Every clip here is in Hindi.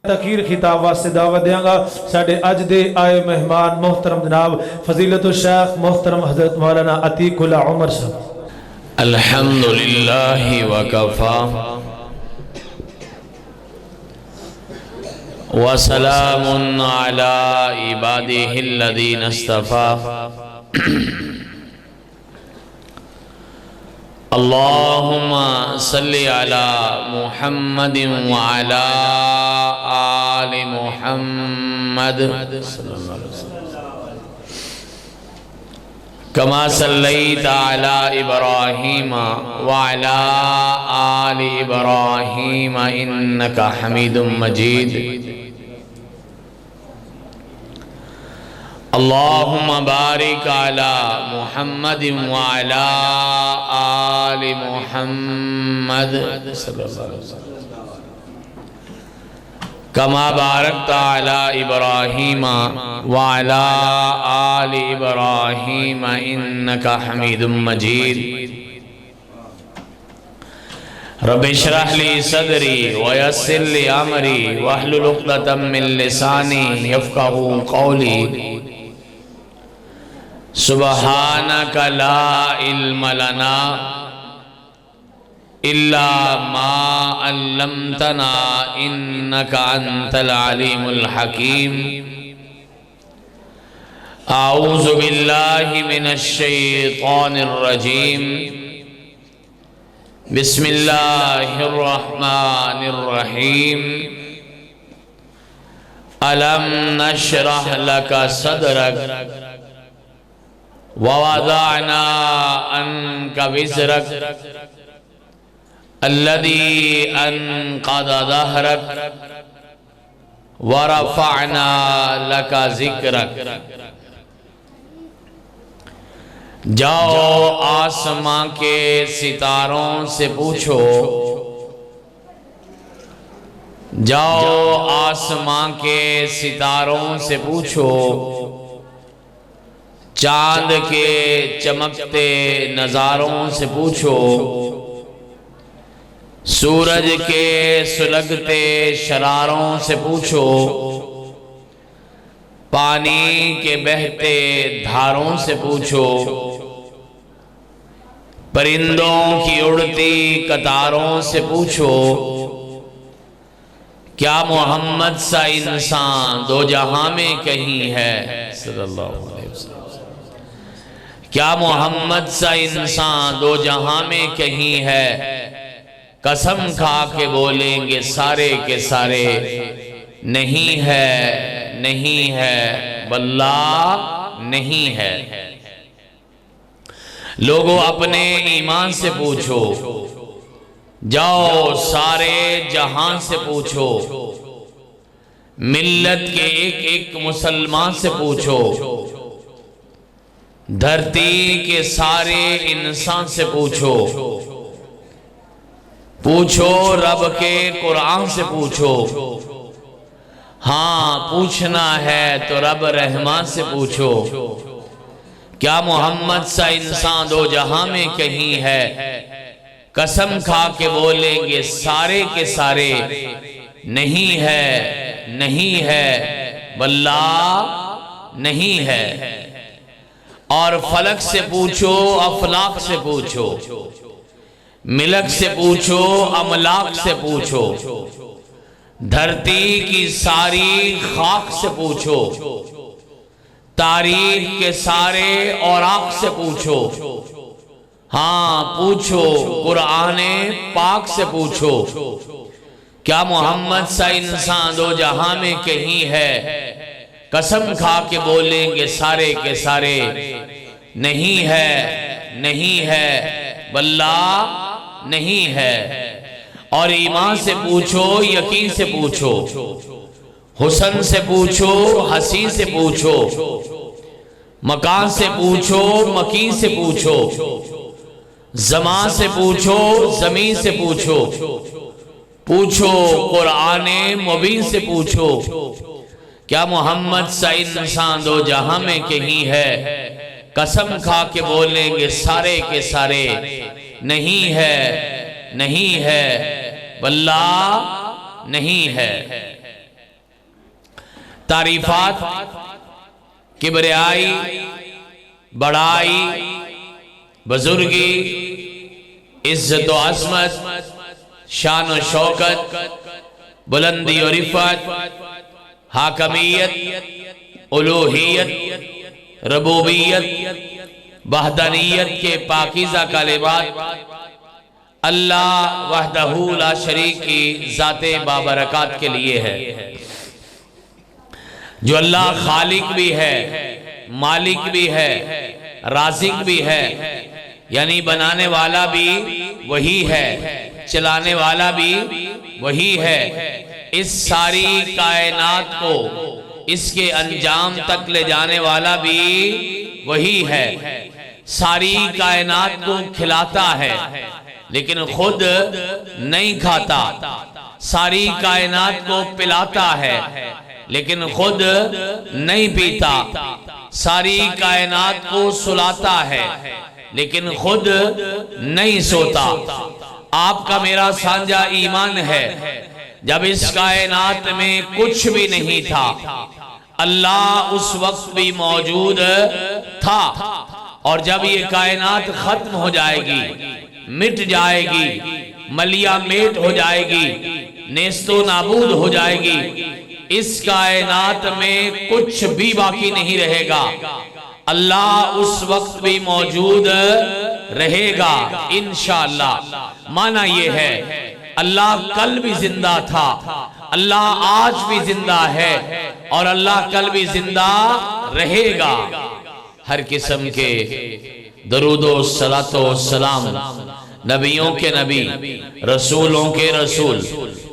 तकीर खिताब वास्ते दावत देंगा। साडे अज दे आए मेहमान मोहतरम जनाब फजीलतुल शेख मोहतरम हजरत मौलाना अतीकुल्ला उमर साहब। अल्हम्दुलिल्लाहि व कफ़ा व सलामुन अला इबादिहिल्लज़ीना इस्तफ़ा। अल्लाहुम्मा सल्लि अला मुहम्मदिन व अला आलि मुहम्मद कमा सल्लैता अला इब्राहीम व अला आलि इब्राहीम इन्नका हमीदुम मजीद। अल्लाहुम्मा बारिक अला मुहम्मदिन व अला आलि मुहम्मद कमा बारकता अला इब्राहीम व अला आलि इब्राहीम इन्नका हमीदुम मजीद। रब्बि इश्रह ली सदरी व यस्सिर ली अमरी वहलुल उक़दतम मिन लिसानी यफ़क़हू क़ौली। सुब्हानका ला इल्म लना इल्ला मा अल्लमतना इन्नका अंतल अलीमुल हकीम। आऊज़ु बिल्लाहि मिनश शैतानिर रजीम। बिस्मिल्लाहिर रहमानिर रहीम। अलम नशरह लका सदरक व वज़अना अन्का विज़रक अल्लज़ी अनक़ज़ ज़हरक व रफ़अना लका ज़िक्रक। जाओ आसमां के सितारों से पूछो, जाओ आसमां के सितारों से पूछो, चांद के चमकते नजारों से पूछो, सूरज के सुलगते शरारों से पूछो, पानी के बहते धारों से पूछो, परिंदों की उड़ती कतारों से पूछो। क्या मोहम्मद सा इंसान दो जहां में कहीं है सल्लल्लाहु अलैहि वसल्लम। क्या मोहम्मद सा इंसान दो जहां में कहीं है। कसम खा के बोलेंगे सारे के सारे नहीं है, नहीं है, वल्लाह नहीं है। लोगों अपने ईमान से पूछो, जाओ सारे जहां से पूछो, मिल्लत के एक एक मुसलमान से पूछो, धरती के सारे इंसान से पूछो, पूछो रब के कुरान से पूछो। हाँ पूछना है तो रब रहमान से पूछो। क्या मोहम्मद सा इंसान दो जहां में कहीं है। कसम खा के बोलेंगे सारे के सारे नहीं है, नहीं है, वल्लाह नहीं है। और फलक से पूछो, अफलाक से पूछो, मिलक से पूछो, अमलाक से पूछो, धरती की सारी खाक से पूछो, तारीख के सारे औराक से पूछो। हाँ पूछो कुराने पाक से पूछो। क्या मोहम्मद सा इंसान दो जहां में कहीं है। कसम खा के बोलेंगे सारे के सारे नहीं है, नहीं है, वल्लाह नहीं है। और ईमान से पूछो, यकीन से पूछो, हुस्न से पूछो, हसीन से पूछो, मकान से पूछो, मकीन से पूछो, ज़मान से पूछो, ज़मीन से पूछो, पूछो कुराने मुबीन से पूछो। क्या मोहम्मद सा इंसान दो जहां में कहीं है। कसम खा के बोलेंगे सारे के सारे नहीं है, नहीं है, वल्लाह नहीं है। तारीफात, किबरियाई, बड़ाई, बुजुर्गी, इज्जत व अज़मत, शान व शौकत, बुलंदी और रिफ़त, हाकमियत, उलूहियत, रबूबियत, वहदानियत के पाकीज़ा कलिमात अल्लाह वहदहू ला शरीक की ज़ाते बाबरकत के लिए है। जो अल्लाह खालिक भी है, मालिक भी है, राज़िक भी है, यानी बनाने वाला भी वही है, चलाने वाला भी वही है। इस सारी कायनात को इसके अंजाम तक ले जाने वाला भी वही है। सारी कायनात को खिलाता है लेकिन खुद नहीं खाता, सारी कायनात को पिलाता है लेकिन खुद नहीं पीता, सारी कायनात को सुलाता है लेकिन खुद नहीं सोता। आपका मेरा साझा ईमान है, जब इस कायनात में कुछ भी नहीं था, अल्लाह उस वक्त भी मौजूद था, और जब ये कायनात खत्म हो जाएगी, मिट जाएगी, मलिया मेट हो जाएगी, नेस्तो नाबूद हो जाएगी, इस कायनात में कुछ भी बाकी नहीं रहेगा, अल्लाह उस वक्त भी मौजूद रहेगा इंशाअल्लाह। माना ये है, अल्लाह कल भी जिंदा था, अल्लाह आज भी जिंदा है और अल्लाह कल भी जिंदा रहेगा। हर किस्म के दरूदो सलातो सलाम नबियों के नबी, रसूलों के रसूल,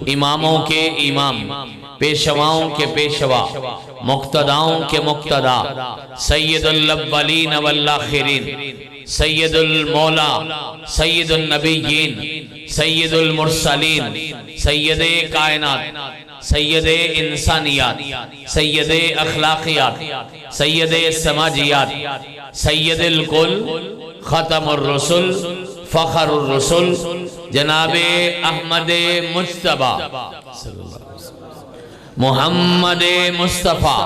इमामों के इमाम, पेशवाओं के पेशवा, मुक्तदाओं के मुक्तदा, सैयदुल अव्वलीन वल आखिरीन, सैयदुल मौला, सैयदुल नबीयीन, सैयदुल मुरसलीन, सैयदे कायनात, सैयदे इंसानियात, सैयदे अखलाकियात, सैयदे समाजियात, सैयदुल कुल, खतमुर रसूल, फखरुर रसूल, जनाबे अहमदे मुज्तबा मुहम्मदे मुस्तफा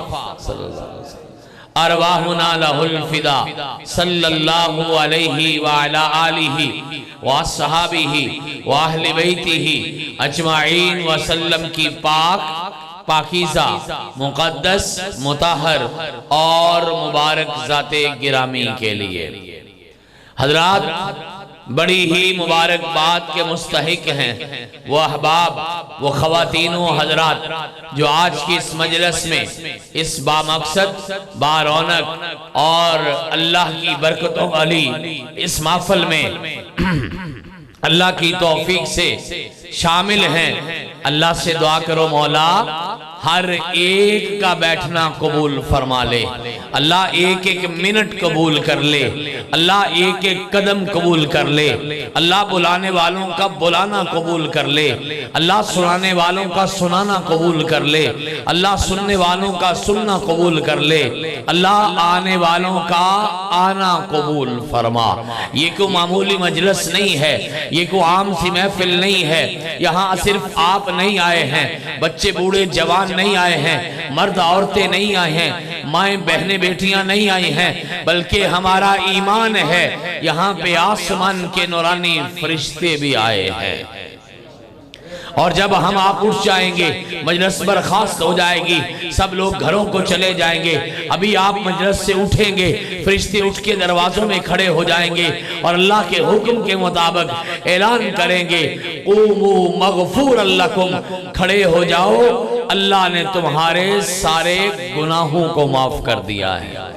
अरवाहुना लहुल फिदा सल्लल्लाहु अलैहि व अला आलिहि व अस्हाबिहि व अहले बैतिहि अजमाइन व सल्लम की पाक पाकीज़ा मुक़द्दस मुताहर और मुबारक ज़ाते गिरामी के लिए। हज़रात, बड़ी ही मुबारकबाद के मुस्तहिक हैं वो अहबाब, वो ख़वातीन व हज़रात जो आज की इस मजलिस में, इस बामकसद, बारौनक और अल्लाह की बरकतों वाली इस महफ़िल में अल्लाह की तौफीक से शामिल हैं। अल्लाह से दुआ करो मौला हर एक का बैठना कबूल फरमा ले, अल्लाह एक एक मिनट कबूल कर ले, अल्लाह एक एक कदम कबूल कर ले, अल्लाह बुलाने वालों का बुलाना कबूल कर ले, अल्लाह सुनाने वालों का सुनाना कबूल कर ले, अल्लाह सुनने वालों का सुनना कबूल कर ले, अल्लाह आने वालों का आना कबूल फरमा। ये कोई मामूली मजलिस नहीं है, ये कोई आम सी महफिल नहीं है। यहाँ सिर्फ आप नहीं आए हैं, बच्चे बूढ़े जवान नहीं आए हैं, मर्द औरतें नहीं आए हैं, माएँ बहनें बेटियां नहीं आई हैं, बल्कि हमारा ईमान है यहाँ पे आसमान के नूरानी फरिश्ते भी आए हैं। और जब हम आप उठ जाएंगे, मजलिस बर्खास्त हो जाएगी, सब लोग घरों को चले जाएंगे, अभी आप मजलिस से उठेंगे, फरिश्ते उठ के दरवाजों में खड़े हो जाएंगे और अल्लाह के हुक्म के मुताबिक ऐलान करेंगे, क़ूमू मग़फ़ूरन लकुम, खड़े हो जाओ, अल्लाह ने तुम्हारे सारे गुनाहों को माफ कर दिया है।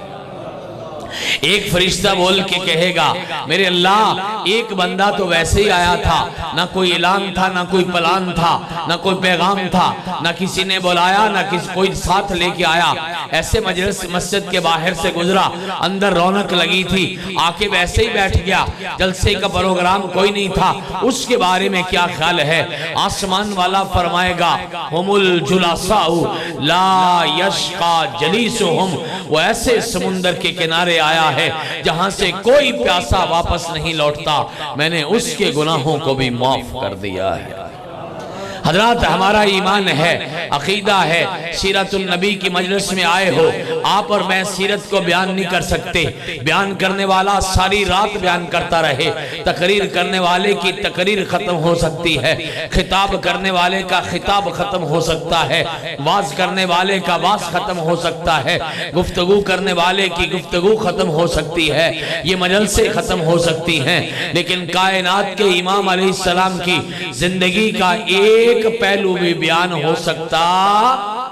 एक फरिश्ता बोल के कहेगा, मेरे अल्लाह एक बंदा तो वैसे ही आया था, ना कोई ऐलान था, ना कोई प्लान था, ना कोई पैगाम था, ना किसी ने बुलाया, ना किसी कोई साथ लेके आया, ऐसे मजलिस मस्जिद के बाहर से गुजरा, अंदर रौनक लगी थी, आके वैसे ही बैठ गया, जलसे का प्रोग्राम कोई नहीं था, उसके बारे में क्या ख्याल है? आसमान वाला फरमाएगा, हुमुल जुलासाउ ला यश्का जलीसुहुम, वो ऐसे समुंदर के किनारे आया है जहां से कोई प्यासा वापस नहीं लौटता, मैंने उसके गुनाहों को भी माफ कर दिया है। हजरात हमारा ईमान है, अकीदा है, सीरतुल नबी की मजलिस में आए हो, आप और मैं सीरत को बयान नहीं कर सकते। बयान करने वाला सारी रात बयान करता रहे, तकरीर करने वाले की तकरीर खत्म हो सकती है, खिताब करने वाले का खिताब खत्म हो सकता है, वाज करने वाले का वाज खत्म हो सकता है, गुफ्तगू करने वाले की गुफ्तगू खत्म हो सकती है, ये मजलिसें खत्म हो सकती हैं, लेकिन कायनात के इमाम अलैहिस्सलाम की जिंदगी का एक पहलू भी बयान हो सकता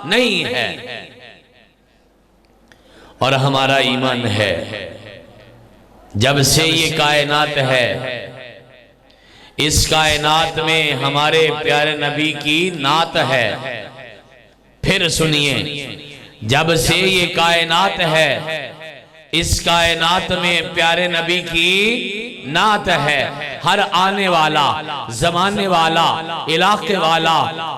नहीं है। और हमारा ईमान है, जब से ये कायनात है, इस कायनात में हमारे प्यारे नबी की नात है। फिर सुनिए, जब से ये कायनात है, इस कायनात में प्यारे नबी की नात है। हर आने वाला, जमाने वाला, इलाके वाला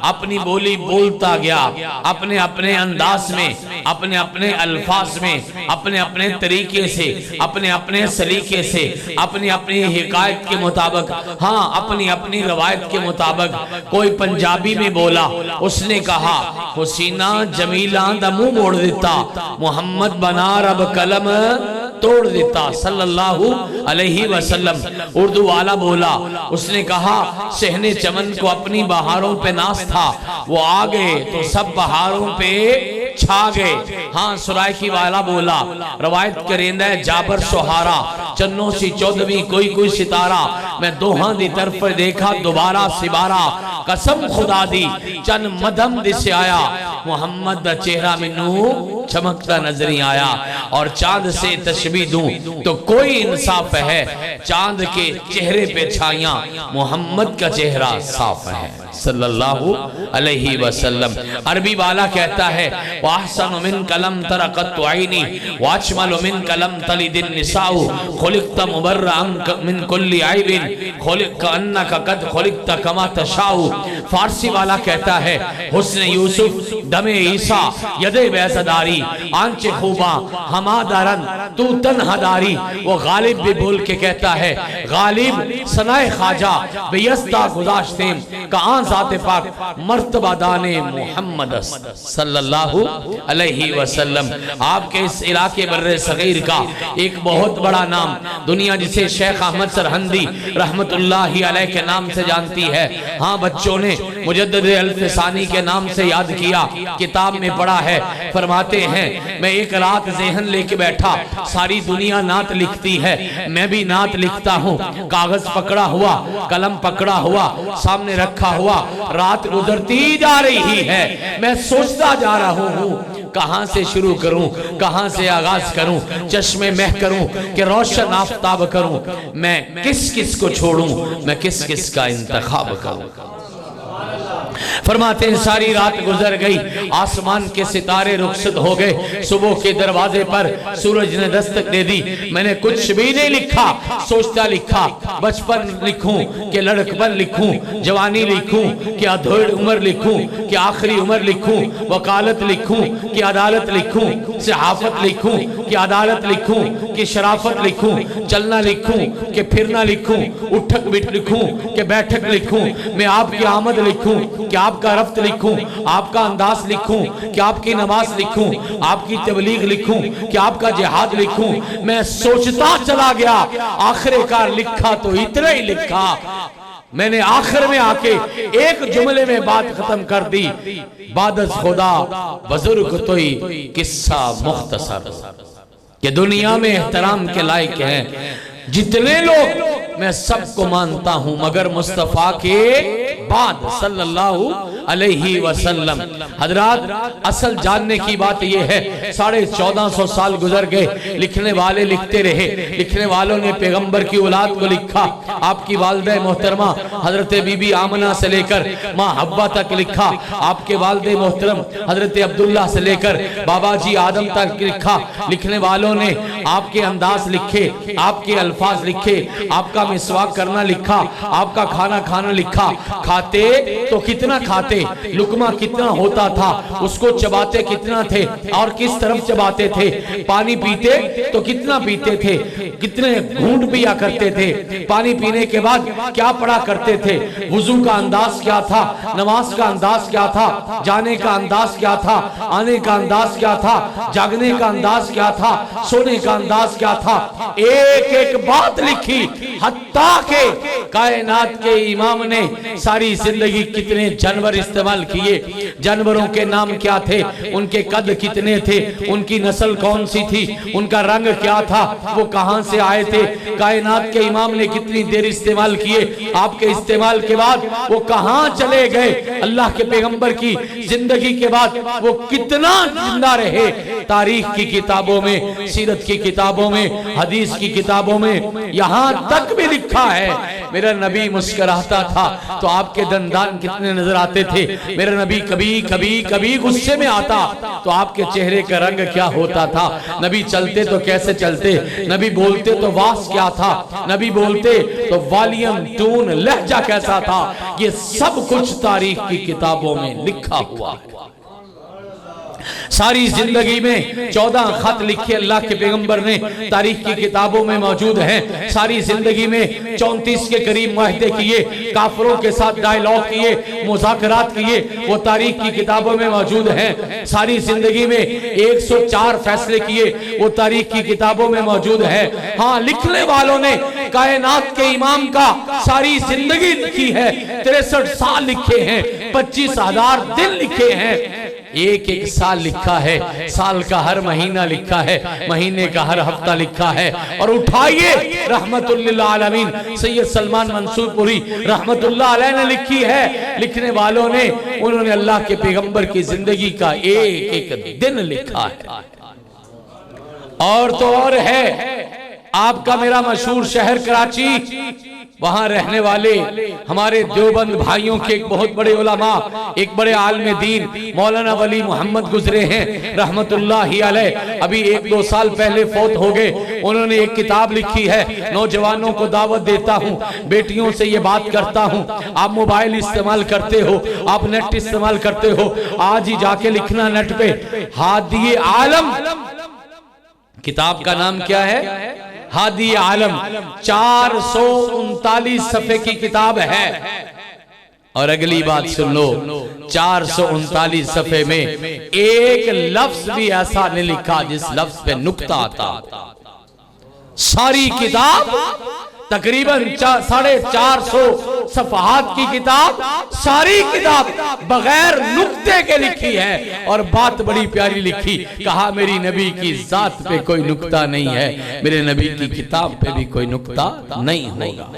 अपनी बोली बोलता गया, अपने अपने अंदाज में, अपने अपने अल्फाज में, अपने अपने तरीके से, अपने अपने सलीके से, अपनी अपनी हिकायत के मुताबिक, हाँ अपनी अपनी रवायत के मुताबिक। कोई पंजाबी में बोला, उसने कहा हुसीना जमीला दा मुंह मोड़ देता, मोहम्मद बना रब कलम तोड़ देता सल्लल्लाहु अलैहि वसल्लम। उर्दू वाला बोला, उसने कहा सहने चमन को अपनी बहारों पे नाज था, वो आ गए तो सब बहारों पे छा गए। हाँ सुराइकी वाला बोला, रवायत करेंदा है जाबर सुहारा, चन्नो सी चौदवी कोई कोई सितारा, मैं दोहां दी तरफ देखा दोबारा सिबारा, कसम खुदा दी चन मदम दिसे आया, मोहम्मद दा चेहरा मैनू चमकता नजरी आया। और चांद से तशबीह दूं तो कोई इंसाफ है, चांद के चेहरे पे छाया, मोहम्मद का चेहरा साफ है सल्लल्लाहु अलैहि वसल्लम। अरबी वाला कहता है वाहसनु मिन कलम तरकत आईनी वाजमलु मिन कलम तलिदिन निसाउ, खुलिक़त मुबर्रअन मिन कुल्ली आइबिन, खुलिक़ अन्नका कद खुलिक़त कमा तशाउ। फारसी वाला कहता है हुस्न यूसुफ दमे ईसा यदे बैज़दारी, आंचे खूबा हमादारन तू तन्हादारी। वो गालिब भी बोल के कहता है गालिब सनाए खाजा बेयस्ता गुज़ाश्तेम का ज़ाते पाक मर्तबा दाने मोहम्मद सल्लल्लाहु अलैहि वसल्लम। आपके इस इलाके बर्रे सगीर का एक बहुत बड़ा नाम दुनिया जिसे शेख अहमद सरहंदी रहमतुल्लाहि अलैह के नाम से जानती है। हाँ बच्चों ने मुजद्दिद अल्फसानी के नाम से याद किया, किताब में पढ़ा है। फरमाते हैं मैं एक रात ज़हन लेके बैठा, सारी दुनिया नात लिखती है, मैं भी नात लिखता हूँ। कागज पकड़ा हुआ, कलम पकड़ा हुआ, सामने रखा हुआ, रात गुजरती जा रही है, मैं सोचता जा रहा हूँ कहां से शुरू करूं, कहां से आगाज करूं, चश्मे मह करूं कि रोशन आफताब करूं, मैं किस किस को छोड़ूं, मैं किस किस का इंतखाब करूं। फरमाते हैं सारी रात गुजर गई, आसमान के सितारे रुखसत हो गए, सुबह के दरवाजे पर सूरज ने दस्तक दे दी। मैंने कुछ भी नहीं लिखा, सोचता लिखा, बचपन लिखूं कि लड़कपन लिखूं, जवानी लिखूं कि अधूरी उम्र लिखूं, कि आखिरी उम्र लिखूं, वकालत लिखूं कि अदालत लिखूं, सहाफत लिखूं कि अदालत लिखूं, कि शराफत लिखूं, चलना लिखूं कि फिरना लिखूं, उठक बिठ लिखूं कि बैठक लिखूं, मैं आपकी आमद लिखूं कि आपका रफ्त लिखूं, आपका अंदाज लिखूं कि आपकी नमाज लिखूं, आपकी तबलीग लिखूं कि आपका जिहाद लिखूं। मैं सोचता चला गया, आखिरकार लिखा तो इतना ही लिखा। मैंने आखिर में आके एक जुमले में बात खत्म कर दी, बादस खुदा बुजुर्ग तोई किस्सा मुख्तसर, कि दुनिया में एहतराम के लायक हैं जितने लोग, मैं सबको मानता हूं मगर मुस्तफा के बाद सल्लल्लाहु अलैहि वसल्लम। हजरात असल जानने की बात यह है, 1450 साल गुजर गए, लिखने वाले लिखते रहे, लिखने वालों ने पैगंबर की औलाद को लिखा, आपकी वालिदा मोहतरमा हजरत बीबी आमना से लेकर माँ हब्बा तक लिखा, आपके वालिद मोहतरम हजरत अब्दुल्ला से लेकर बाबा जी आदम तक लिखा। लिखने वालों ने आपके अंदाज लिखे, आपके अल्फाज लिखे, आपका मिसवाक करना लिखा, आपका खाना खाना लिखा। खाते तो कितना खाते, खाते, लुकमा कितना होता था, उसको चबाते कितना थे और किस तरफ चबाते थे, पानी पीते तो कितना पीते थे, कितने घूंट पिया करते थे, पानी पीने के बाद क्या पढ़ा करते थे, वुजू का अंदाज क्या था, नमाज का अंदाज क्या था, जाने का अंदाज क्या था, आने का अंदाज क्या था, जागने का अंदाज क्या था, सोने का अंदाज क्या था, एक एक बात लिखी। हत्ता के कायनात के इमाम ने सारी जिंदगी कितने जानवर इस्तेमाल किए, जानवरों के नाम क्या थे, उनके कद कितने थे, उनकी नस्ल कौन सी थी, उनका रंग क्या था, वो कहां से आए थे, कायनात के इमाम ने कितनी देर इस्तेमाल किए, आपके इस्तेमाल के बाद वो कहां चले गए, अल्लाह के पैगंबर की जिंदगी के बाद वो कितना जिंदा रहे। तारीख की किताबों में, सीरत की किताबों में, हदीस की किताबों में यहां तक भी लिखा है, मेरा नबी मुस्कुराता था तो आपके दंदान कितने नजर आते थे, मेरा नबी कभी कभी कभी गुस्से में आता तो आपके चेहरे का रंग क्या होता था, नबी चलते तो कैसे चलते, नबी बोलते तो वास क्या था, नबी बोलते तो वॉल्यूम, टून, लहजा कैसा था, ये सब कुछ तारीख की किताबों में लिखा हुआ है। सारी जिंदगी में 14 खत लिखे अल्लाह के पैगंबर ने, तारीख की किताबों में मौजूद हैं। सारी जिंदगी में 34 के करीब मुआहदे किए, काफिरों के साथ डायलॉग किए, मुज़ाकरात किए, वो तारीख की किताबों में मौजूद हैं। सारी जिंदगी में 104 फैसले किए, वो तारीख की किताबों में मौजूद है। हाँ, लिखने वालों ने कायनात के इमाम का सारी जिंदगी लिखी है, 63 साल लिखे हैं, 25,000 दिन लिखे हैं, एक एक साल लिखा है, साल का हर महीना लिखा है, महीने का हर हफ्ता लिखा है। और उठाइए, रहमतुल्लिल आलमीन सैयद सलमान मंसूरपुरी रहमतुल्लाह अलैह ने लिखी है, लिखने वालों ने, उन्होंने अल्लाह के पैगंबर की जिंदगी का एक एक दिन लिखा है। और तो और है, आपका मेरा मशहूर शहर कराची, वहां रहने वाले हमारे देवबंद भाइयों के एक बहुत बड़े उलमा, एक बड़े आलिम दीन मौलाना वली मोहम्मद गुजरे हैं रहमतुल्लाहि अलैह, अभी 1-2 साल पहले फौत हो गए। उन्होंने एक किताब लिखी है, नौजवानों को दावत देता हूँ, बेटियों से ये बात करता हूँ, आप मोबाइल इस्तेमाल करते हो, आप नेट इस्तेमाल करते हो, आज ही जाके लिखना नेट पे, हादी आलम, किताब का नाम क्या है, हादी आलम, 439 सफ़े की किताब है। और अगली बात सुन लो, 439 सफ़े में एक लफ्ज भी ऐसा नहीं लिखा जिस लफ्ज पे नुक्ता आता। सारी किताब तकरीबन 450 सफ़हात की किताब, सारी किताब बगैर नुक्ते के लिखी है। और बात बड़ी प्यारी लिखी, कहा मेरी नबी की जात पे कोई नुक्ता नहीं है, मेरे नबी की किताब पे भी कोई नुक्ता नहीं होगा।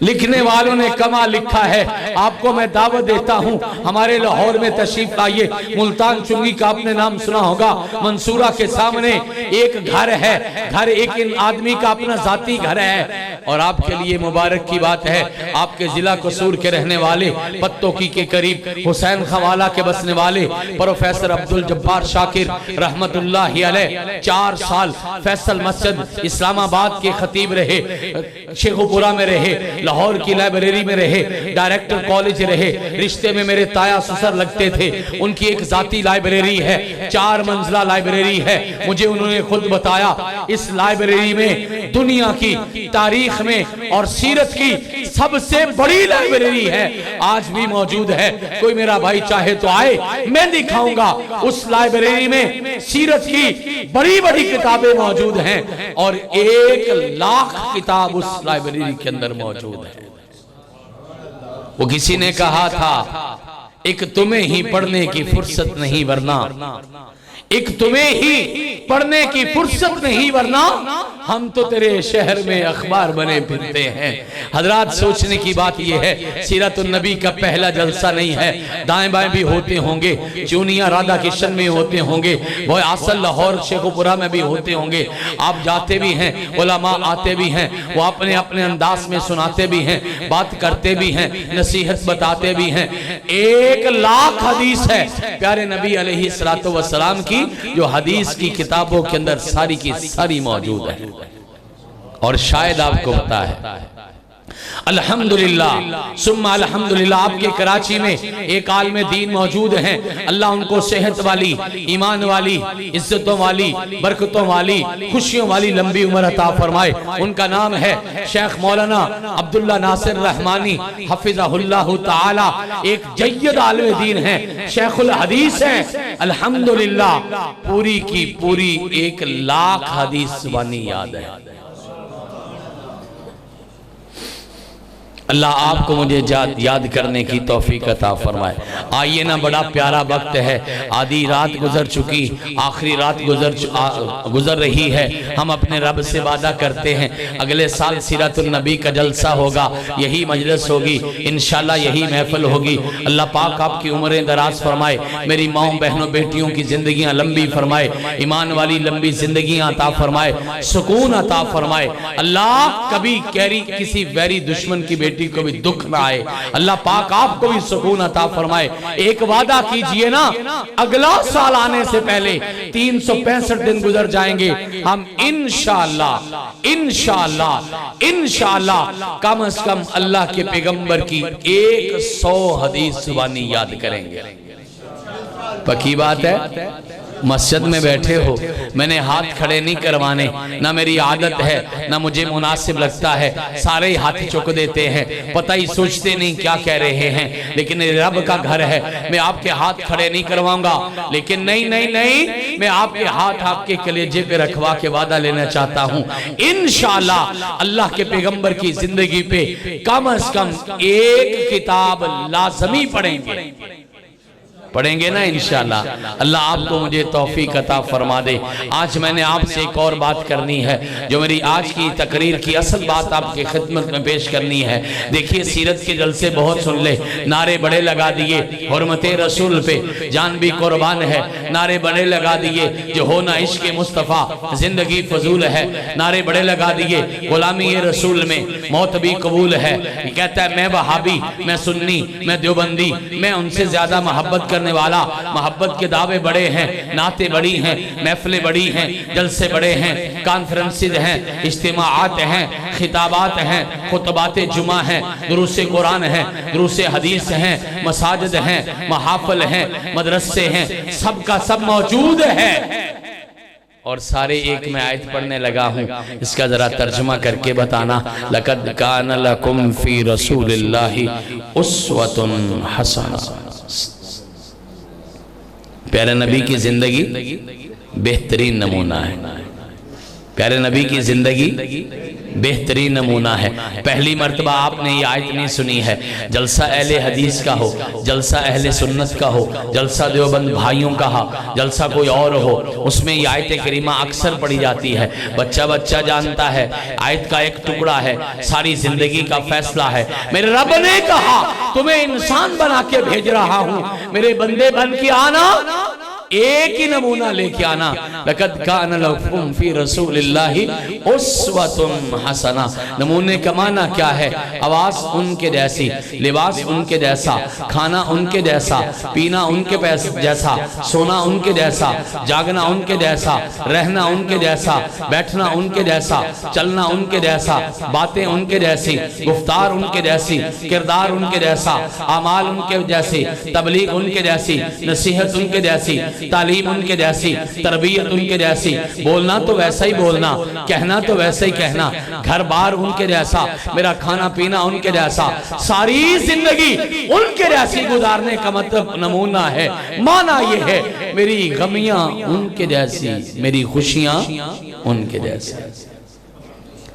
लिखने वालों ने कमा लिखा है। आपको मैं दावत देता हूं, हमारे लाहौर में तशरीफ लाइए। मुल्तान चुंगी का आपने नाम सुना होगा, मंसूरा के सामने एक घर है, घर एक आदमी का अपना जाती घर है। और आपके लिए मुबारक की बात है, आपके जिला कसूर के रहने वाले, पत्तोकी के करीब हुसैन खवाला के बसने वाले प्रोफेसर अब्दुल जब्बार शाकिर रहमतुल्लाहि अलैह 4 साल फैसल मस्जिद इस्लामाबाद के खतीब रहे, शेखुपुरा में रहे, लाहौर की लाइब्रेरी में रहे, डायरेक्टर कॉलेज रहे, रिश्ते में मेरे ताया ससुर लगते थे। उनकी एक जाती लाइब्रेरी है, 4 मंजिला लाइब्रेरी है। मुझे उन्होंने खुद बताया, इस लाइब्रेरी में दुनिया की तारीख में और सीरत की सबसे बड़ी लाइब्रेरी है, आज भी मौजूद है। कोई मेरा भाई चाहे तो आए, मैं दिखाऊंगा। उस लाइब्रेरी में सीरत की बड़ी बड़ी किताबें मौजूद हैं और 1 लाख किताब उस लाइब्रेरी के अंदर मौजूद है। वो किसी ने कहा था, एक तुम्हें ही पढ़ने की फुर्सत नहीं वरना, एक तुम्हें ही पढ़ने की फुर्सत नहीं वरना हम तो तेरे शहर में अखबार बने फिरते हैं। हजरात, सोचने की बात यह है, सीरतुन नबी का पहला जलसा नहीं है, दाएं बाएं भी होते होंगे, चूनिया राधा किशन में होते होंगे, वो आसल लाहौर शेखुपुरा में भी होते होंगे। आप जाते भी हैं, उलमा आते भी हैं, वो अपने अपने अंदाज में सुनाते भी हैं, बात करते भी हैं, नसीहत बताते भी हैं। 1 लाख हदीस है प्यारे नबी अलैहिस्सलातु वस्सलाम की, जो हदीस की किताबों के अंदर सारी की सारी मौजूद है। और शायद आपको पता है, अल्हम्दुलिल्लाह सुम्मा अल्हम्दुलिल्लाह। आपके कराची में एक आलिम दीन मौजूद हैं, अल्लाह उनको सेहत वाली, ईमान वाली, इज्जतों वाली, बरकतों वाली, खुशियों वाली लंबी उम्र अता फरमाए। उनका नाम है शेख मौलाना अब्दुल्ला नासिर रहमानी हफिज़हुल्लाह ताला। एक जय्यद आलिम दीन है, शेखुल हदीस हैं। अल्हम्दुलिल्लाह पूरी की पूरी 1 लाख हदीस ज़ुबानी याद है। अल्लाह आपको मुझे याद करने की तौफीक अता फरमाए। आइए ना, बड़ा प्यारा वक्त है, आधी रात गुजर चुकी, आखिरी रात गुजर रही है। हम अपने रब से वादा करते हैं अगले साल सीरतुन नबी का जलसा होगा, यही मजलिस होगी इंशाल्लाह, यही महफिल होगी। अल्लाह पाक आपकी उम्रें दराज फरमाए, मेरी माओ बहनों बेटियों की जिंदगियां लंबी फरमाए, ईमान वाली लंबी जिंदगियां अता फरमाए, सुकून अता फरमाए। अल्लाह कभी किसी वैरी दुश्मन की बेटी को भी दुख ना आए। अल्लाह पाक आपको भी सुकून अता फरमाए। एक वादा कीजिए ना, अगला साल आने से पहले 365 दिन गुजर जाएंगे, हम इंशाअल्लाह इंशाअल्लाह इंशाअल्लाह कम से कम अल्लाह के पैगंबर की 100 हदीस ज़ुबानी याद करेंगे। पक्की बात है। मस्जिद में बैठे हो, मैंने हाथ खड़े नहीं करवाने, ना मेरी आदत है ना मुझे मुनासिब लगता है, सारे ही हाथ चुक देते हैं, पता ही सोचते नहीं क्या कह रहे हैं। लेकिन रब का घर है, मैं आपके हाथ खड़े नहीं करवाऊंगा, लेकिन नहीं नहीं नहीं, मैं आपके हाथ आपके कलेजे पे रखवा के वादा लेना चाहता हूँ। इंशाअल्लाह अल्लाह के पैगंबर की जिंदगी पे कम से कम 1 किताब लाजमी पढ़ेंगे ना इंशाअल्लाह। अल्लाह आपको मुझे तौफीक अता फरमा दे। आज मैंने आपसे एक और बात करनी है, जो मेरी आज की तकरीर की असल बात आपकी खिदमत में पेश करनी है। देखिए, सीरत के जलसे बहुत सुन ले, नारे बड़े लगा दिए, हुर्मते रसूल पे जान भी कुर्बान है, नारे बड़े लगा दिए, जो हो ना इश्क मुस्तफ़ा जिंदगी फजूल है, नारे बड़े लगा दिए, गुलामी रसूल में मौत भी कबूल है। कहता है मैं वहाबी, मैं सुन्नी, मैं देवबंदी, मैं उनसे ज्यादा मोहब्बत करने वाला। मोहब्बत के दावे बड़े हैं, नाते बड़ी हैं, महफिलें बड़ी हैं, जलसे बड़े हैं, कॉन्फ्रेंसेज हैं, इज्तिमाआत हैं, खिताबात हैं, खुतबात जुमा हैं, दुरूसे कुरान हैं, दुरूसे हदीस हैं, मसाजिद हैं, महाफिल हैं, मदरसे हैं, सबका सब मौजूद है। और सारे एक में आयत पढ़ने लगा हूँ, इसका जरा तर्जुमा करके बताना। लक़द कान लकुम फी रसूलिल्लाहि उस्वतुन हसना। प्यारे नबी की जिंदगी बेहतरीन नमूना है, प्यारे नबी की जिंदगी बेहतरीन नमूना है। पहली मर्तबा आपने ये आयत नहीं सुनी है। जलसा अहले हदीस का हो, जलसा अहले सुन्नत का हो, जलसा देवबंद भाइयों का हो, जलसा कोई और हो, उसमें ये आयत करीमा अक्सर पढ़ी जाती है। बच्चा बच्चा जानता है, आयत का एक टुकड़ा है, सारी जिंदगी का फैसला है। मेरे रब ने कहा तुम्हें इंसान बना के भेज रहा हूँ, मेरे बंदे बन के आना, एक ही नमूना लेके आना। लक़द कान लकुम फी रसूलिल्लाहि उस्वतुन हसना। नमूने का माना क्या है? आवाज उनके जैसी, लिबास उनके जैसा, खाना उनके जैसा, पीना उनके जैसा, सोना उनके जैसा, जागना उनके जैसा, रहना उनके जैसा, बैठना उनके जैसा, चलना उनके जैसा, बातें उनके जैसी, गुफ्तार उनके जैसी, किरदार उनके जैसा, अमाल उनके जैसी, तबलीग उनके जैसी, नसीहत उनके जैसी, तालीम उनके जैसी, तरबियत उनके जैसी, बोलना तो वैसा ही बोलना, कहना तो वैसा ही कहना, घर बार उनके जैसा, मेरा खाना पीना उनके जैसा, सारी जिंदगी उनके जैसी गुजारने का मतलब नमूना है। माना ये है मेरी गमियां उनके जैसी, मेरी खुशियां उनके जैसी।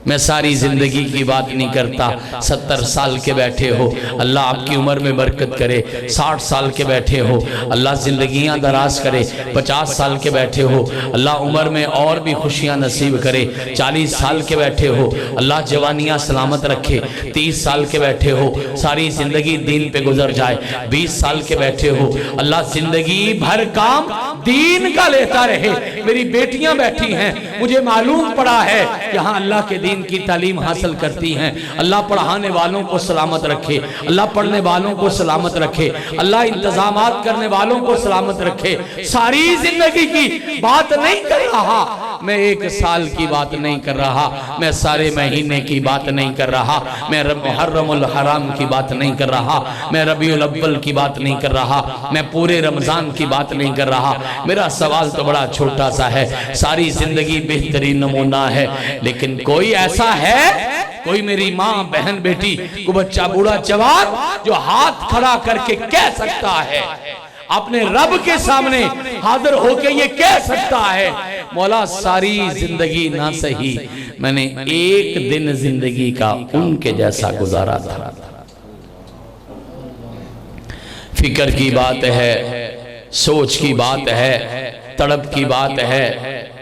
मैं सारी जिंदगी की बात नहीं करता। 70 साल के बैठे हो, अल्लाह आपकी उम्र में बरकत करे। 60 साल के बैठे हो, अल्लाह जिंदगियां दराज करे। 50 साल के बैठे हो, अल्लाह उम्र में और भी खुशियां नसीब करे। 40 साल के बैठे हो, अल्लाह जवानियां सलामत रखे। 30 साल के बैठे हो, सारी जिंदगी दीन पे गुजर जाए। 20 साल के बैठे हो, अल्लाह जिंदगी भर काम दीन का लेता रहे। मेरी बेटियां बैठी हैं, मुझे मालूम पड़ा है यहाँ अल्लाह के दीन की तालीम हासिल करती हैं। अल्लाह पढ़ाने वालों को सलामत रखे, अल्लाह पढ़ने वालों को सलामत रखे, अल्लाह इंतजामात करने वालों को सलामत रखे। सारी जिंदगी की बात नहीं कर रहा, मैं 1 साल की बात नहीं कर रहा, मैं सारे महीने की बात नहीं कर रहा, मैं मुहर्रमुल हराम की बात नहीं कर रहा, मैं रबीउल अव्वल की बात नहीं कर रहा, मैं पूरे रमजान की बात नहीं कर रहा। मेरा सवाल तो बड़ा छोटा सा है, सारी जिंदगी बेहतरीन नमूना है, लेकिन कोई ऐसा है, कोई मेरी माँ बहन बेटी को बच्चा बूढ़ा जवान जो हाथ खड़ा करके कह सकता है, अपने रब के सामने हाजिर होके ये कह सकता है, मौला सारी जिंदगी ना सही, मैंने 1 दिन जिंदगी का उनके जैसा गुजारा था। फिक्र की बात है, सोच की बात है, तड़प की बात है।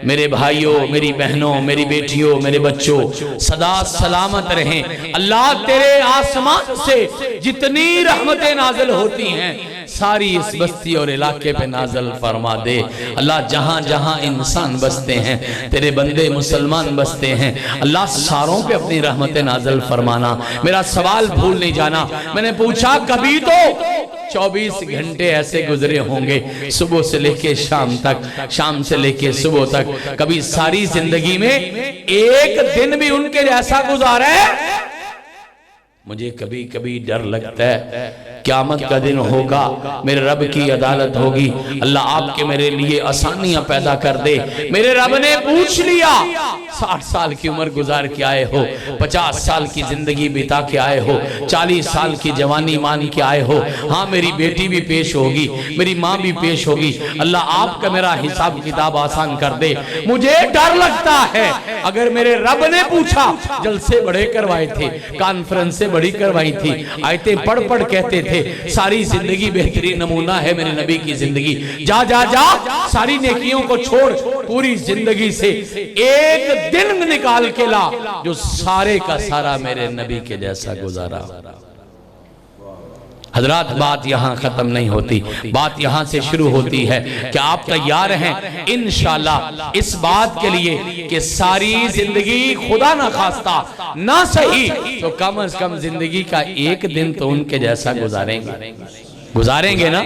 मेरे भाइयों, मेरी बहनों, मेरी बेटियों, मेरे बच्चों, सदा सलामत रहें। अल्लाह तेरे आसमान से जितनी रहमतें नाज़िल होती हैं सारी इस बस्ती और इलाके पे नाज़िल फरमा दे। अल्लाह जहां जहां इंसान बसते हैं, तेरे बंदे मुसलमान बसते हैं, अल्लाह सारों पे अपनी रहमतें नाज़िल फरमाना। मेरा सवाल भूल नहीं जाना, मैंने पूछा कभी तो 24 घंटे ऐसे गुजरे होंगे, सुबह से लेके शाम तक, शाम से लेके सुबह तक, कभी सारी जिंदगी में 1 दिन भी उनके जैसा गुजारा है? मुझे कभी कभी डर लगता है क़यामत का दिन होगा, मेरे रब की अदालत होगी, अल्लाह आपके मेरे लिए आसानियां पैदा कर दे। मेरे रब ने पूछ लिया 60 साल की उम्र गुजार के आए हो, 50 साल की जिंदगी बिता के आए हो, 40 साल की जवानी मान के आए हो, हाँ मेरी बेटी भी पेश होगी, मेरी माँ भी पेश होगी, अल्लाह आपका मेरा हिसाब किताब आसान कर दे। मुझे डर लगता है अगर मेरे रब ने पूछा, जलसे बड़े करवाए थे, कॉन्फ्रेंसें बड़ी करवाई थी, आयतें पढ़ पढ़ कहते थे सारी जिंदगी बेहतरीन नमूना है मेरे नबी की जिंदगी, जा जा जा सारी नेकियों को छोड़, पूरी जिंदगी से 1 दिन निकाल के ला जो सारे का सारा मेरे नबी के जैसा गुजारा। हजरात, बात यहाँ खत्म नहीं होती, बात यहाँ से शुरू होती है कि आप तैयार हैं इंशाल्लाह इस बात के लिए कि सारी जिंदगी खुदा ना खास्ता ना सही तो कम से कम जिंदगी का 1 दिन तो उनके जैसा गुजारेंगे ना?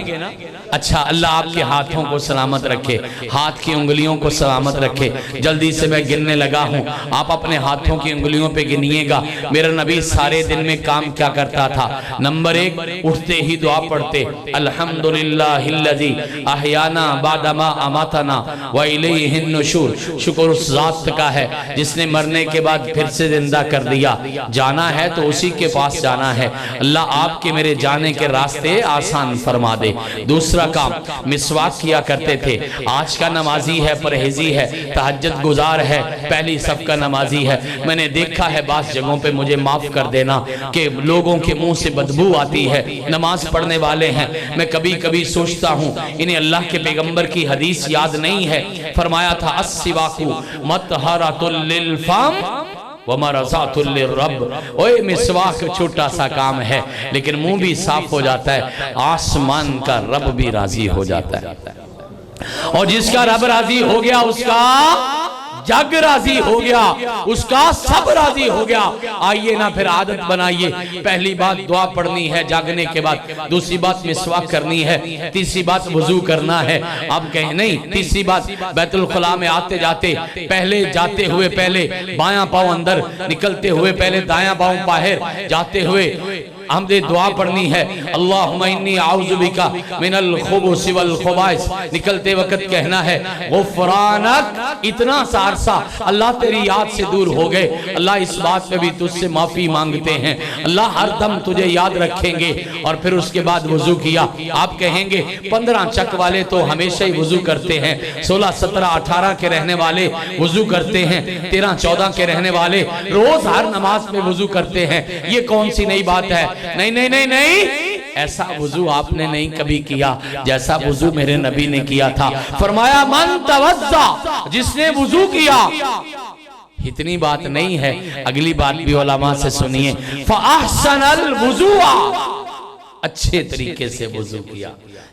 अच्छा, अल्लाह आपके हाथों को सलामत रखे, हाथ की उंगलियों को सलामत रखे। जल्दी से मैं गिनने लगा हूँ, आप अपने हाथों की उंगलियों पे गिनिएगा मेरा नबी सारे दिन में काम क्या करता था। नंबर 1, उठते ही दुआ पढ़ते, अल्हम्दुलिल्लाहिल्लज़ी अहयाना बादमा अमातना व इलैहिन नुशूर। शुक्र उस ज़ात का है जिसने मरने के बाद फिर से जिंदा कर दिया, जाना है तो उसी के पास जाना है। अल्लाह आपके मेरे जाने के रास्ते आसान फरमा दे। दूसरा काम, मिसवाक किया करते थे। आज का नमाजी है, परहेजी है, तहज्जुद गुजार है, पहली सफ का नमाजी है। मैंने देखा है बास जगहों पे, मुझे माफ कर देना, कि लोगों के मुंह से बदबू आती है, नमाज पढ़ने वाले हैं। मैं कभी कभी सोचता हूँ इन्हें अल्लाह के पैगंबर की हदीस याद नहीं है, फरमाया था अस्सिवाकु मतहरातुल लिल फम रब। ओए मिसवाक छोटा सा काम है लेकिन मुंह भी साफ हो जाता है, आसमान का रब भी राजी हो जाता है, और जिसका रब राजी हो गया उसका जग राजी हो गया, उसका सब राजी हो गया। आइए ना फिर आदत बनाइए, पहली बात दुआ पढ़नी है जागने के बाद, दूसरी बात मिसवाक करनी है, तीसरी बात वुजू करना है। अब कहें नहीं, तीसरी बात बैतुल खुला में आते जाते पहले, जाते हुए पहले बायां पांव अंदर, निकलते हुए पहले दायां पांव बाहर, जाते हुए हमने दुआ पढ़नी है, अल्लाहुम्मा इन्नी आऊज़ु बिका मिनल खुबुसि वल खुबाइस। निकलते वक्त कहना है गुफ़रानक, इतना सा अरसा अल्लाह तेरी याद से दूर हो गए, अल्लाह इस बात पे भी तुझसे माफी मांगते हैं, अल्लाह हर दम तुझे याद रखेंगे। और फिर उसके बाद वुजू किया। आप कहेंगे 15 चक वाले तो हमेशा ही वुजू करते हैं, 16, 17, 18 के रहने वाले वुजू करते हैं, 13, 14 के रहने वाले रोज हर नमाज में वुजू करते हैं, ये कौन सी नई बात है? नहीं नहीं नहीं नहीं, ऐसा वुजू आपने नहीं कभी किया जैसा वुजू मेरे नबी ने किया था। फरमाया मन तवज्जा, जिसने वुजू किया। इतनी बात नहीं है, अगली बात भी उलमा से सुनिए, फअहसनल वुजुआ, अच्छे तरीके से वुजू किया,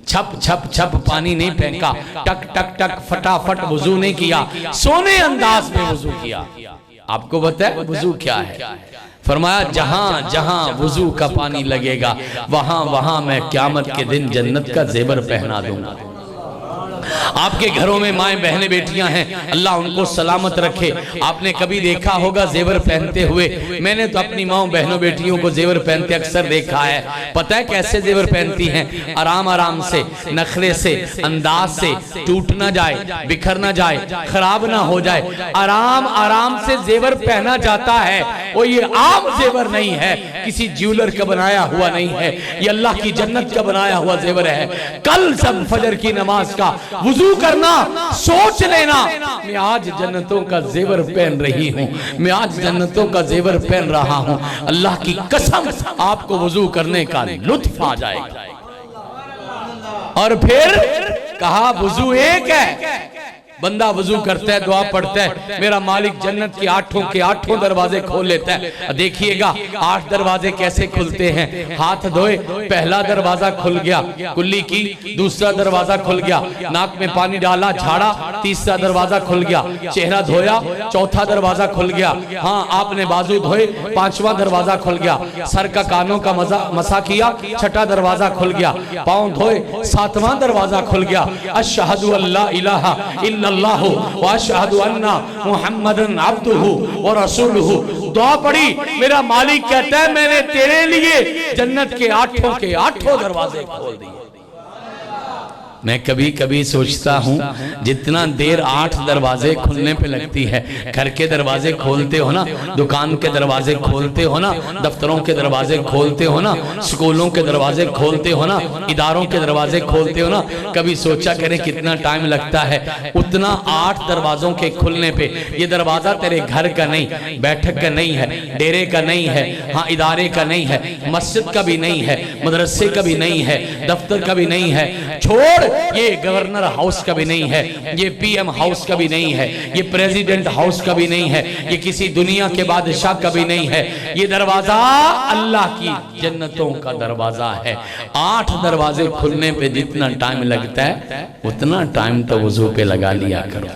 छप छप छप पानी नहीं फेंका, टक टक टक फटाफट वुजू नहीं किया, सोने अंदाज में वुजू किया। आपको बताया वुजू क्या है? फरमाया जहां जहां वुजू का पानी लगेगा वहां वहां मैं क़यामत के दिन जन्नत का जेवर पहना दूंगा। आपके घरों में माएँ बहनें बेटियां हैं, अल्लाह उनको सलामत रखे। आपने कभी देखा होगा जेवर पहनते हुए, मैंने तो अपनी माँ बहनों बेटियों को जेवर पहनते अक्सर देखा है। पता है कैसे जेवर पहनती हैं? आराम आराम से, नखरे से, अंदाज से, टूट ना जाए, बिखर ना जाए, खराब ना हो जाए, आराम आराम से जेवर पहना जाता है। वो ये आम जेवर नहीं है, किसी ज्वेलर का बनाया हुआ नहीं है, ये अल्लाह की जन्नत का बनाया हुआ जेवर है। कल सब फजर की नमाज का वुजू करना, सोच लेना मैं आज जन्नतों का जेवर पहन रही हूँ, मैं आज जन्नतों का जेवर पहन रहा हूँ। अल्लाह की कसम आपको वुजू करने का लुत्फ आ जाएगा। और फिर कहा वुजू एक है, बंदा वजू करता है, दुआ पढ़ता है, मेरा मालिक जन्नत के आठों दरवाजे खोल लेता है। देखिएगा 8 दरवाजे कैसे खुलते हैं। हाथ धोए, पहला दरवाजा खुल गया, कुल्ली की, दूसरा दरवाजा खुल गया, नाक में पानी डाला, झाड़ा, तीसरा दरवाजा खुल गया, चेहरा धोया, चौथा दरवाजा खुल गया, हाँ आपने बाजू धोए, 5वां दरवाजा खुल गया, सर का कानों का मसा किया, 6ठा दरवाजा खुल गया, पाँव धोए, 7वां दरवाजा खुल गया। अशहदु अल्ला इलाहा इल्लल्लाह व अशहदु अन्ना मुहम्मदन अब्दुहु व रसूलुहु। दुआ पढ़ी, मेरा मालिक कहता है मैंने तेरे लिए जन्नत के आठों दरवाजे खोल दिए। मैं कभी कभी सोचता हूँ जितना देर 8 दरवाजे खुलने पे लगती है, घर के दरवाजे खोलते हो ना, दुकान के दरवाजे खोलते हो ना, दफ्तरों के दरवाजे खोलते हो ना, स्कूलों के दरवाजे खोलते हो ना, इदारों के दरवाजे खोलते हो ना, कभी सोचा करें कितना टाइम लगता है। उतना 8 दरवाजों के खुलने पे, ये दरवाजा तेरे घर का नहीं, बैठक का नहीं है, डेरे का नहीं है, हाँ इदारे का नहीं है, मस्जिद का भी नहीं है, मदरसे का भी नहीं है, दफ्तर का भी नहीं है, छोड़ ये गवर्नर हाउस का भी नहीं है, ये पीएम हाउस का भी नहीं है, ये प्रेसिडेंट हाउस का भी नहीं है, ये किसी दुनिया के बादशाह का भी नहीं है, ये दरवाजा अल्लाह की जन्नतों का दरवाजा है। 8 दरवाजे खुलने पे जितना टाइम लगता है उतना टाइम तो वुजू पे लगा लिया करो।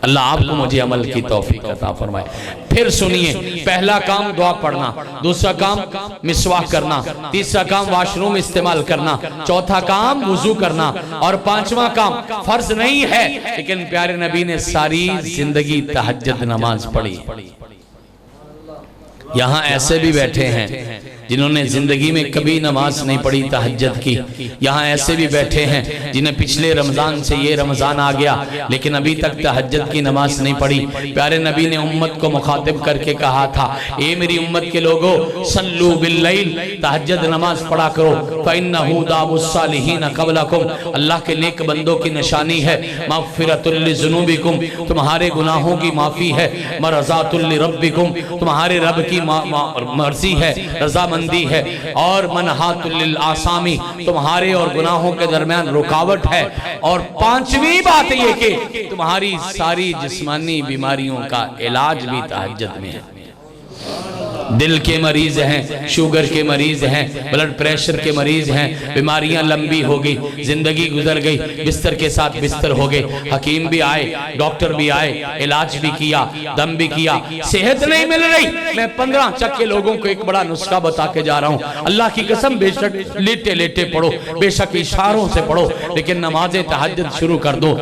अल्लाह आपको मुझे अमल की तौफीक अता फरमाए। फिर सुनिए, पहला काम दुआ पढ़ना, दूसरा काम मिसवाक करना, तीसरा काम वॉशरूम इस्तेमाल करना, चौथा काम वुजू करना, और 5वां काम फर्ज नहीं है लेकिन प्यारे नबी ने सारी जिंदगी तहज्जुद नमाज पढ़ी। यहाँ ऐसे भी बैठे हैं जिन्होंने जिंदगी में कभी नमाज नहीं पढ़ी तहज्जुद की। यहाँ ऐसे भी बैठे हैं जिन्हें पिछले रमजान से ये रमजान आ गया लेकिन अभी तक तहज्जुद की नमाज नहीं पढ़ी। प्यारे नबी ने उम्मत को मुखातिब करके कहा था, ए मेरी उम्मत के लोगों, सल्लू बिल्लैल, तहज्जुद नमाज पढ़ा करो, फइन्नहु दाबुस्सालिहीन क़ब्लकुम, अल्लाह के नेक बंदों की निशानी है, मग़फ़िरतुल लिज़ुनूबिकुम, तुम्हारे गुनाहों की माफ़ी है, मरज़ातुल लिरब्बिकुम, तुम्हारे रब की मर्जी है, रजामंदी है, और मनहातुल लिल आसामी, तुम्हारे और गुनाहों के दरमियान रुकावट है, और 5वीं बात ये कि तुम्हारी सारी जिस्मानी बीमारियों का इलाज भी तहज्जुद में है। दिल के मरीज हैं, शुगर के मरीज हैं, ब्लड प्रेशर के मरीज हैं, बीमारियां लंबी हो गई, जिंदगी गुजर गई, बिस्तर के साथ बिस्तर हो गए, हकीम भी आए, डॉक्टर भी आए, इलाज भी किया, दम भी किया, सेहत नहीं मिल रही। मैं 15 चक्के लोगों को एक बड़ा नुस्खा बता के जा रहा हूं, अल्लाह की कसम, बेशक लेटे लेटे पढ़ो, बेशक इशारों से पढ़ो, लेकिन नमाज़े तहज्जुद शुरू कर दो।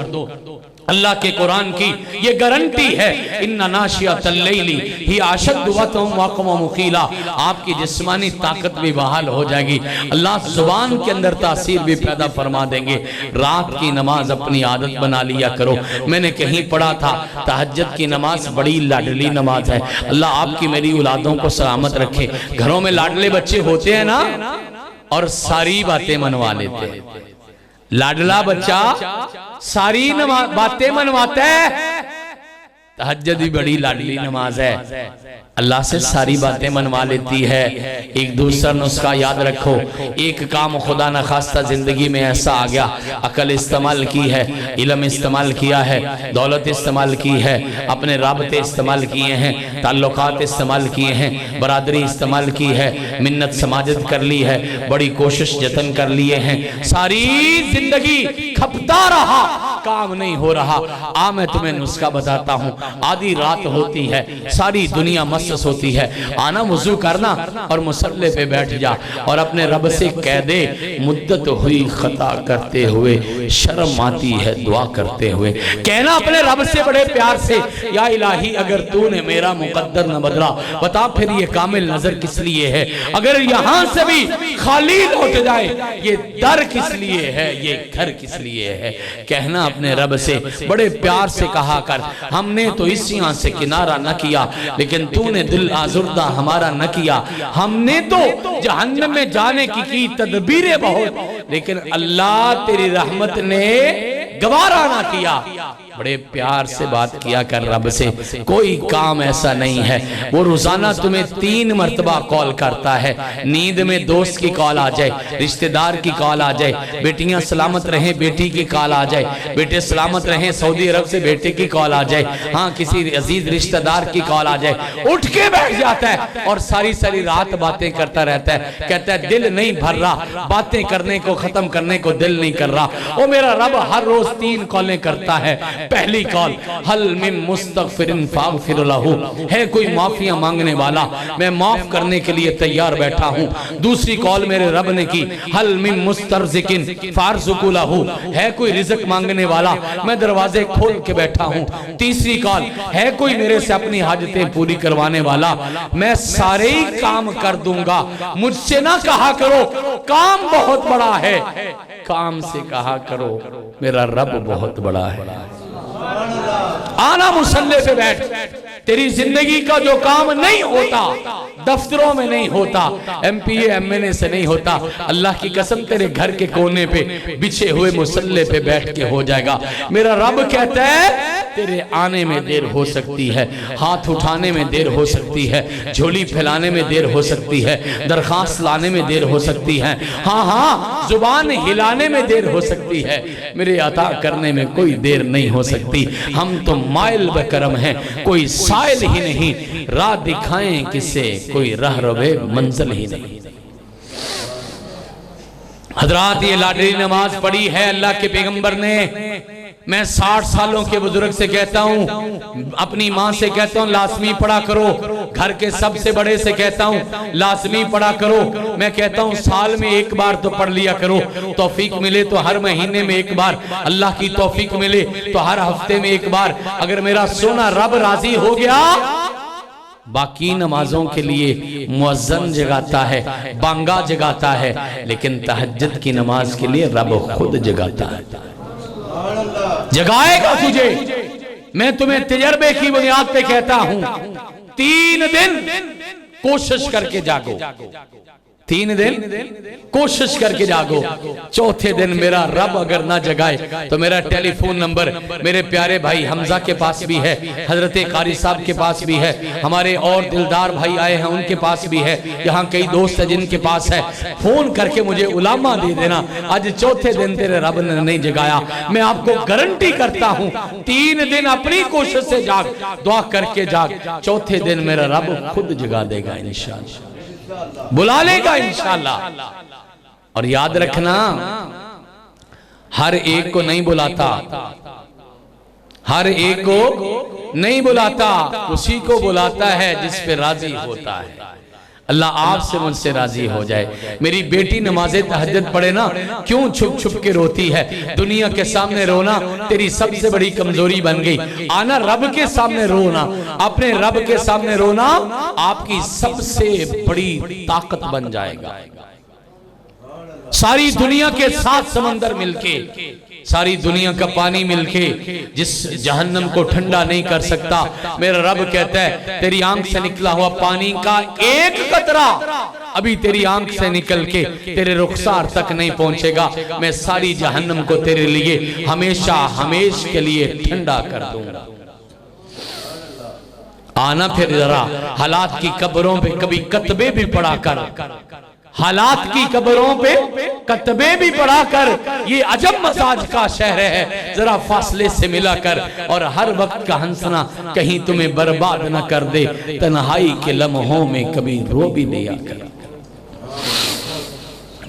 अल्लाह के कुरान की ये गारंटी है, इन्ना नाशियतल लैली ही अशद्दु वतम वक़म मुक़ीला, आपकी जिस्मानी ताकत भी बहाल हो जाएगी, अल्लाह जुबान के अंदर तासीर भी पैदा फरमा देंगे। रात की नमाज अपनी आदत बना लिया करो। मैंने कहीं पढ़ा था तहज्जुद की नमाज बड़ी लाडली नमाज है। अल्लाह आपकी मेरी औलादों को सलामत रखे। घरों में लाडले बच्चे होते हैं ना, और सारी बातें मनवा लेते हैं। लाडला बच्चा सारी बातें मनवाता है। तहज्जुद भी बड़ी लाडली नमाज है, अल्लाह से सारी बातें मनवा लेती है। एक दूसरा नुस्खा याद रखो, एक काम खुदा न खास्ता जिंदगी में ऐसा आ गया, अकल इस्तेमाल की है, इल्म इस्तेमाल किया है, दौलत इस्तेमाल की है, अपने राबते इस्तेमाल किए हैं, ताल्लुकात इस्तेमाल किए हैं, बरादरी इस्तेमाल की है, मिन्नत समाजत कर ली है, बड़ी कोशिश जतन कर लिए हैं, सारी जिंदगी खपता रहा, काम नहीं हो रहा। मैं तुम्हें नुस्खा बताता हूँ, आधी रात होती है, सारी दुनिया मस्त होती है, आना वुजू करना और मुसल्ले पे बैठ जा और अपने रब से कह दे मुद्दत हुई खता करते हुए, शर्म आती है दुआ करते हुए। कहना अपने रब से बड़े प्यार से, या इलाही अगर तूने मेरा मुकद्दर न बदला, बता फिर ये कामिल नजर किस लिए है, अगर यहाँ से भी खाली लौट जाए ये दर किस लिए है, ये घर किस लिए है। कहना अपने रब से बड़े प्यार से कहा कर, हमने तो इस यहाँ से किनारा न किया लेकिन तूने दिल आजुर्दा हमारा न किया, हमने तो जहन्नम में जाने की तदबीरें बहुत, लेकिन अल्लाह तेरी रहमत ने गवारा ना किया। बड़े प्यार से बात किया कर रब से। कोई काम ऐसा नहीं है, वो रोजाना तुम्हें 3 मरतबा कॉल करता है। नींद में दोस्त की कॉल आ जाए, रिश्तेदार की कॉल आ जाए, बेटियां सलामत रहें बेटी की कॉल आ जाए, बेटे सलामत रहें सऊदी अरब से बेटे की कॉल आ जाए, हाँ किसी अजीज रिश्तेदार की कॉल आ जाए, उठ के बैठ जाता है और सारी सारी रात बातें करता रहता है। कहता है दिल नहीं भर रहा, बातें करने को खत्म करने को दिल नहीं कर रहा। वो मेरा रब हर रोज 3 कॉलें करता है। पहली कॉल हल मिन मुस्तगफिरिन फागफिर लहू, है कोई माफिया मांगने वाला, मैं माफ करने के लिए तैयार बैठा हूँ। दूसरी कॉल मेरे रब ने की, हल मिन मुस्तरज़िकिन फारज़ुकु लहू, है कोई रिज़्क़ मांगने वाला, मैं दरवाजे खोल के बैठा हूँ। तीसरी कॉल है कोई मेरे से अपनी हाजतें पूरी करवाने वाला, मैं सारे ही काम कर दूंगा। मुझसे ना कहा करो काम बहुत बड़ा है, काम से कहा करो मेरा रब बहुत बड़ा है। आना मुसल्ले पे बैठ, तेरी जिंदगी का जो काम नहीं होता दफ्तरों में नहीं होता, MPA MNA से नहीं होता, अल्लाह की कसम तेरे घर के कोने पे बिछे हुए मुसल्ले पे बैठ के हो जाएगा। मेरा रब कहता है तेरे आने में देर हो सकती है, हाथ उठाने में देर हो सकती है, झोली फैलाने में देर हो सकती है, दरखास्त लाने में देर हो सकती है, हाँ हाँ जुबान हिलाने में देर हो सकती है, मेरे अता करने में कोई देर नहीं हो सकती। हम तो माइल बकरम हैं, कोई साइल ही नहीं, राह दिखाएं किसे, कोई राह रवे मंजिल ही नहीं। हजरात ये लाडली नमाज पढ़ी है अल्लाह के पैगंबर ने। मैं 60 सालों के बुजुर्ग से कहता हूँ, अपनी माँ से कहता हूँ लाजमी पढ़ा करो, घर के सबसे बड़े से कहता हूँ लाजमी पढ़ा करो। मैं कहता हूँ साल में 1 बार तो पढ़ लिया करो, तौफीक मिले तो हर महीने में 1 बार, अल्लाह की तौफीक मिले तो हर हफ्ते में 1 बार। अगर मेरा सोना रब राजी हो गया, बाकी नमाजों के लिए मुअज्जन जगाता है, बांगा जगाता है, लेकिन तहज्जुद की नमाज के लिए रब खुद जगाता है, जगाएगा तुझे। मैं तुम्हें तजर्बे की बुनियाद पे कहता हूं, 3 दिन कोशिश करके जागो, 3 दिन कोशिश करके जागो। चौथे दिन मेरा रब अगर ना जगाए तो मेरा टेलीफोन नंबर मेरे प्यारे भाई हमजा के पास भी है, हजरत कारी साहब के पास भी है, हमारे और दिलदार भाई आए हैं उनके पास भी है, यहाँ कई दोस्त हैं जिनके पास है। फोन करके मुझे उलामा दे देना, आज चौथे दिन तेरे रब ने नहीं जगाया, मैं आपको गारंटी करता हूँ 3 दिन अपनी कोशिश से जाग, दुआ करके जाग, चौथे दिन मेरा रब खुद जगा देगा इंशाअल्लाह, बुला लेगा इंशाअल्लाह। और याद रखना हर एक को नहीं बुलाता, हर एक को नहीं बुलाता, उसी को बुलाता है जिस पे राजी होता है। अल्लाह आपसे मुझसे राजी हो जाए। मेरी बेटी नमाज़े तहज्जुद पढ़े ना, क्यों छुप छुप के रोती है? दुनिया के सामने रोना तेरी सबसे बड़ी कमजोरी बन गई। आना रब के सामने रोना, अपने रब के सामने रोना आपकी सबसे बड़ी ताकत बन जाएगा। सारी दुनिया के 7 समंदर मिलके, सारी दुनिया का पानी मिलके जिस जहन्नम को ठंडा नहीं कर सकता, मेरा रब कहता है तेरी आंख से निकला हुआ पानी का 1 कतरा अभी तेरी आंख से निकल के तेरे रुखसार तक नहीं पहुंचेगा, मैं सारी जहन्नम को तेरे लिए हमेशा हमेशा के लिए ठंडा कर दूंगा। आना फिर जरा हालात की कब्रों पे कभी कतबे भी पढ़ा कर, हालात की कब्रों पे कतबे भी पढ़ा कर, ये अजब मजाज का शहर है, जरा फासले से मिला कर, और हर वक्त का हंसना कहीं तुम्हें बर्बाद न कर दे, तन्हाई के लम्हों में कभी रो भी लिया कर।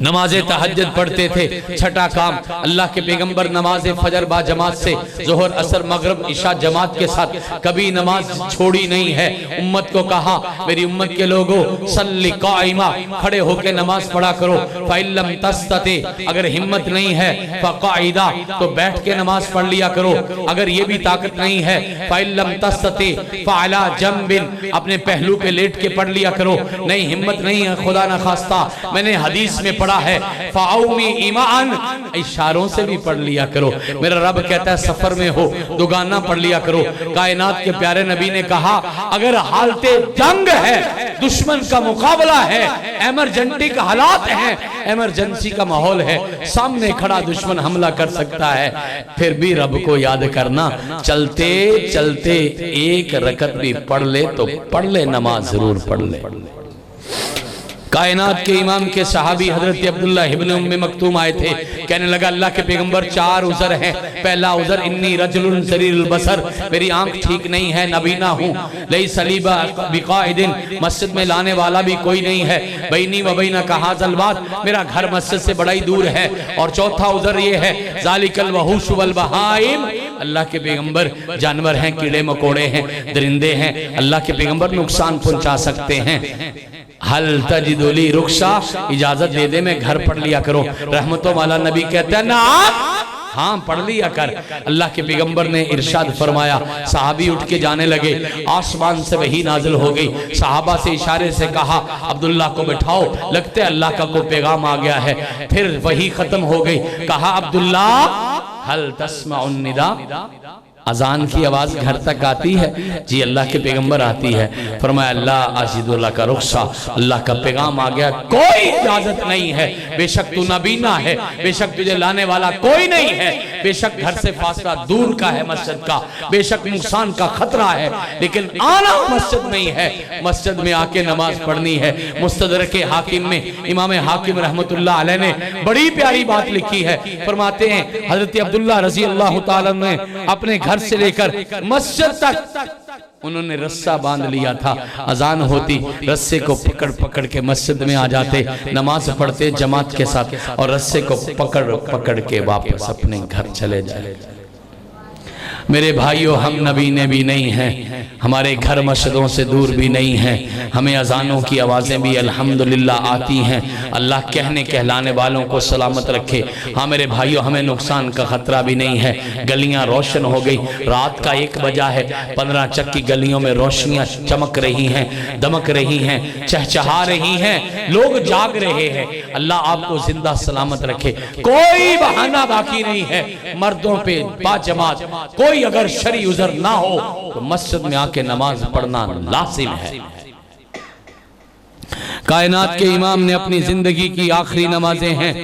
नमाज तहज्जुद पढ़ते थे। छठा काम, अल्लाह के पैगंबर नमाज फजर बा जमात से, जोहर असर मगरिब इशा जमात के साथ कभी नमाज छोड़ी नहीं है। उम्मत को कहा, मेरी उम्मत के लोगों, सल्ली काइमा, खड़े होकर नमाज पढ़ा करो। फ़इल्लम तस्तते, अगर हिम्मत नहीं है, फ़क़ाइदा, तो बैठ के नमाज पढ़ लिया करो। अगर ये भी ताकत नहीं है, फ़इल्लम तस्तते फ़अला जंबिन, अपने पहलू पे लेट के पढ़ लिया करो। नहीं हिम्मत नहीं है, खुदा न खास्ता, मैंने हदीस में पढ़ा है फ़ाउमी ईमान, इशारों से भी पढ़ लिया करो। मेरा रब कहता है सफर में हो दुगाना पढ़ लिया करो। कायनात के प्यारे नबी ने कहा, अगर हालते जंग है, दुश्मन का मुकाबला है, इमरजेंसी हालात हैं, इमरजेंसी का माहौल है, सामने खड़ा दुश्मन हमला कर सकता है, फिर भी रब को याद करना। चलते चलते एक रकत भी पढ़ ले तो पढ़ ले, नमाज जरूर पढ़ ले। कायनात के इमाम के सहाबी हजरत अब्दुल्लाह इब्न उम्मे मक्तूम आए थे। कहने लगा, अल्लाह के पैगंबर, 4 उज़र हैं। पहला उज़र, इन्नी रजुलुन ज़रीरुल बसर, मेरी आंख ठीक नहीं है, नबीना हूँ। लई सलीबा बिकाइदिन, मस्जिद में लाने वाला भी कोई नहीं है। बैनी व बैना का हाज़ल बात, मेरा घर मस्जिद से बड़ा ही दूर है। और चौथा उज़र ये है, ज़ालिकल वहूश वल बहाइम, अल्लाह के पैगंबर, जानवर हैं, कीड़े मकोड़े हैं, दरिंदे हैं, अल्लाह के पैगंबर नुकसान पहुंचा सकते हैं। हल तजिदुली रुखसा, इजाजत दे दे, मैं घर पढ़ लिया करो। रहमतों वाला नबी कहते हैं, ना हाँ पढ़ लिया कर। अल्लाह के पैगंबर ने इरशाद फरमाया, सहाबी उठ के जाने लगे, आसमान से वही नाजिल हो गई। सहाबा से इशारे से कहा, अब्दुल्ला को बैठाओ, लगता है अल्लाह का कोई पैगाम आ गया है। फिर वही खत्म हो गई। कहा, अब्दुल्ला हल तस्माउन निदा, अजान की आवाज घर तक आती है? जी अल्लाह के पैगंबर आती है। फरमाया, अल्लाह आशिदुल्लाह का रुखसा, अल्लाह का पैगाम आ गया, कोई इजाजत नहीं है। बेशक तू नबीना है, बेशक तुझे लाने वाला कोई नहीं है, बेशक घर से फासला दूर का है मस्जिद का, बेशक नुकसान का खतरा है, लेकिन आना मस्जिद में ही है, मस्जिद में आके नमाज पढ़नी है। मुस्तदरक हाकिम में इमाम हाकिम रहमतुल्लाह अलैह ने बड़ी प्यारी बात लिखी है। फरमाते हैं, हजरत अब्दुल्लाह रजी अल्लाह तआला ने अपने घर से लेकर मस्जिद तक उन्होंने रस्सा बांध लिया था। अजान होती, रस्से को पकड़ पकड़ के मस्जिद में आ जाते, नमाज पढ़ते जमात के साथ, और रस्से को पकड़ पकड़ के वापस अपने घर चले जाए। मेरे भाइयों, हम नबीने भी नहीं हैं, हमारे घर मस्जिदों से दूर भी नहीं हैं, हमें अजानों की आवाज़ें भी अल्हम्दुलिल्लाह आती हैं। अल्लाह कहने कहलाने वालों को सलामत रखे। हाँ मेरे भाइयों, हमें नुकसान का खतरा भी नहीं है। गलियां रोशन हो गई, रात का 1 बजा है, 15 चक की गलियों में रोशनियां चमक रही हैं, दमक रही हैं, चहचहा रही हैं, लोग जाग रहे हैं। अल्लाह आपको जिंदा सलामत रखे। कोई बहाना बाकी नहीं है, मर्दों पे बाजमात कोई अगर शरी उज़र ना हो तो मस्जिद में आके नमाज पढ़ना लाजिम है। कायनात के इमाम ने अपनी जिंदगी की आखिरी नमाजें हैं,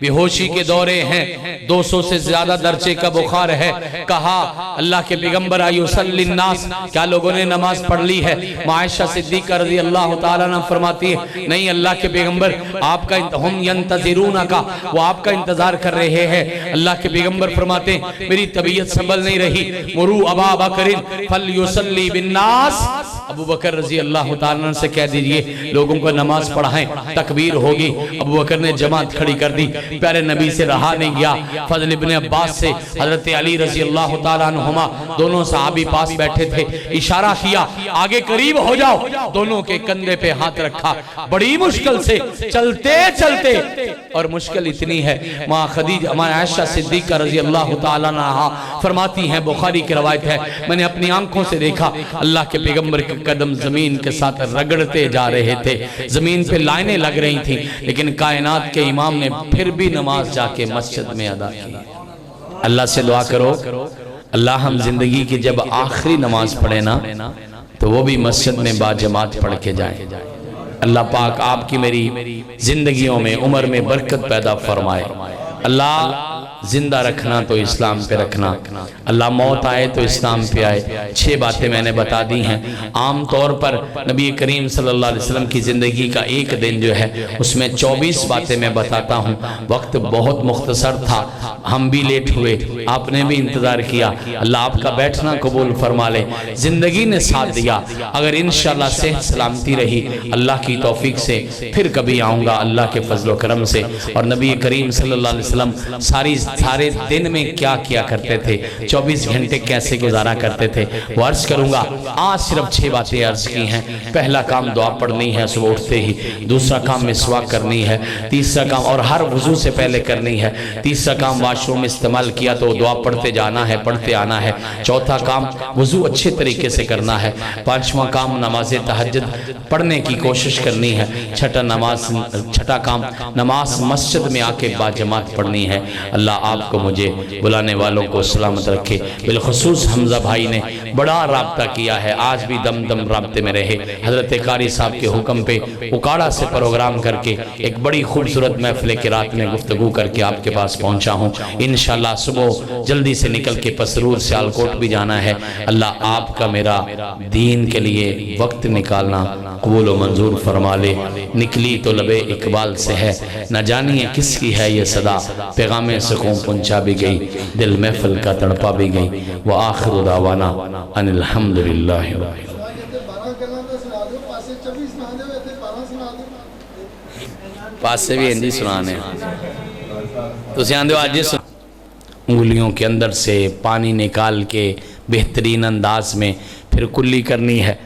बेहोशी के दौरे हैं, 200 से ज्यादा दर्जे का बुखार है। कहा, अल्लाह के पैगंबर आयुसल्लिन्नास, क्या लोगों ने नमाज पढ़ ली है? आयशा सिद्दीक़ा रज़ी अल्लाह तआला अन्हा फरमाती है, नहीं अल्लाह के पैगंबर, आपका हम यंतज़िरूना का, वो आपका इंतजार कर रहे हैं। अल्लाह के पैगंबर फरमाते हैं, मेरी तबीयत संभल नहीं रही, मुरू अबा बकरिन फलयुसल्ली बिन्नास, अबू बकर रज़ी अल्लाह तआला अन्हु से कह दीजिए लोगों को नमाज पढ़ाएं, तकबीर होगी। अबू बकर ने जमात खड़ी कर दी। प्यारे नबी से रहा नहीं गया। फजल इब्ने अब्बास से हजरत अली रजी अल्लाह तआला अन्हुमा, दोनों सहाबी पास बैठे थे, इशारा किया आगे करीब हो जाओ, दोनों के कंधे पे हाथ रखा, बड़ी मुश्किल से चलते चलते, और मुश्किल इतनी है, माँ खदीजा माँ आयशा सिद्दीक़ा रजी अल्लाह तआला अन्हा फरमाती हैं, बुखारी की रवायत है, मैंने अपनी आंखों से देखा अल्लाह के पैगंबर के कदम जमीन के साथ रगड़ते जा रहे थे, जमीन पे लाइनें लग रही थी, लेकिन कायनात के इमाम ने फिर भी नमाज जाके मस्जिद में अदा की। अल्लाह से दुआ करो, अल्लाह हम जिंदगी की जब आखिरी नमाज पढ़े ना, तो वो भी मस्जिद में बाजमात पढ़ के जाए। अल्लाह पाक आपकी मेरी जिंदगियों में, उम्र में बरकत पैदा फरमाए। अल्लाह जिंदा रखना तो इस्लाम पे रखना, अल्लाह मौत आए तो इस्लाम पे आए। 6 बातें मैंने बता दी हैं। आम तौर पर नबी करीम सल्लल्लाहु अलैहि वसल्लम की ज़िंदगी का एक दिन जो है उसमें 24 बातें मैं बताता हूँ। वक्त बहुत मुख्तसर था, हम भी लेट हुए, आपने भी इंतज़ार किया। अल्लाह आपका बैठना कबूल फरमा ले। ज़िंदगी ने साथ दिया, अगर इंशाअल्लाह सेहत सलामती रही अल्लाह की तौफीक से फिर कभी आऊँगा अल्लाह के फजल करम से। और नबी करीम सल्लल्लाहु अलैहि वसल्लम सारे दिन में क्या किया करते थे, 24 घंटे कैसे गुजारा करते थे, वो अर्ज करूँगा। आज सिर्फ 6 बातें अर्ज की हैं। पहला काम दुआ पढ़नी है सुबह उठते ही, दूसरा काम मिसवाक करनी है, तीसरा काम और हर वजू से पहले करनी है, तीसरा काम वाशरूम इस्तेमाल किया तो दुआ पढ़ते जाना है, पढ़ते आना है, चौथा काम वजू अच्छे तरीके से करना है, पांचवा काम नमाज तहज्जुद पढ़ने की कोशिश करनी है, छठा काम नमाज मस्जिद में आके बाजमात पढ़नी है। अल्लाह आपको मुझे बुलाने वालों को सलामत रखे। बिलखुसूस हमजा भाई ने बड़ा राब्ता किया है, आज भी दम दम राब्ते में रहे। हजरत कारी साहब के हुक्म पे उकाड़ा से प्रोग्राम करके एक बड़ी खूबसूरत महफिल की रात में गुफ्तगू करके आपके पास पहुंचा हूँ। इंशाअल्लाह सुबह जल्दी से निकल के पसरूर सियालकोट भी जाना है। अल्लाह आपका मेरा दीन के लिए वक्त निकालना कबूल व मंजूर फरमा ले। निकली तो लबे इकबाल से है, न जानिए किसकी है ये सदा, पैगाम सुकून पहुंचा भी गई, दिल महफिल का तड़पा भी गई। व आखिर दावाना अनिल हम्दुलिल्लाह। पास से भी हिंदी सुनाने तो ध्यान दो। आज उंगलियों के अंदर से पानी निकाल के बेहतरीन अंदाज में फिर कुल्ली करनी है।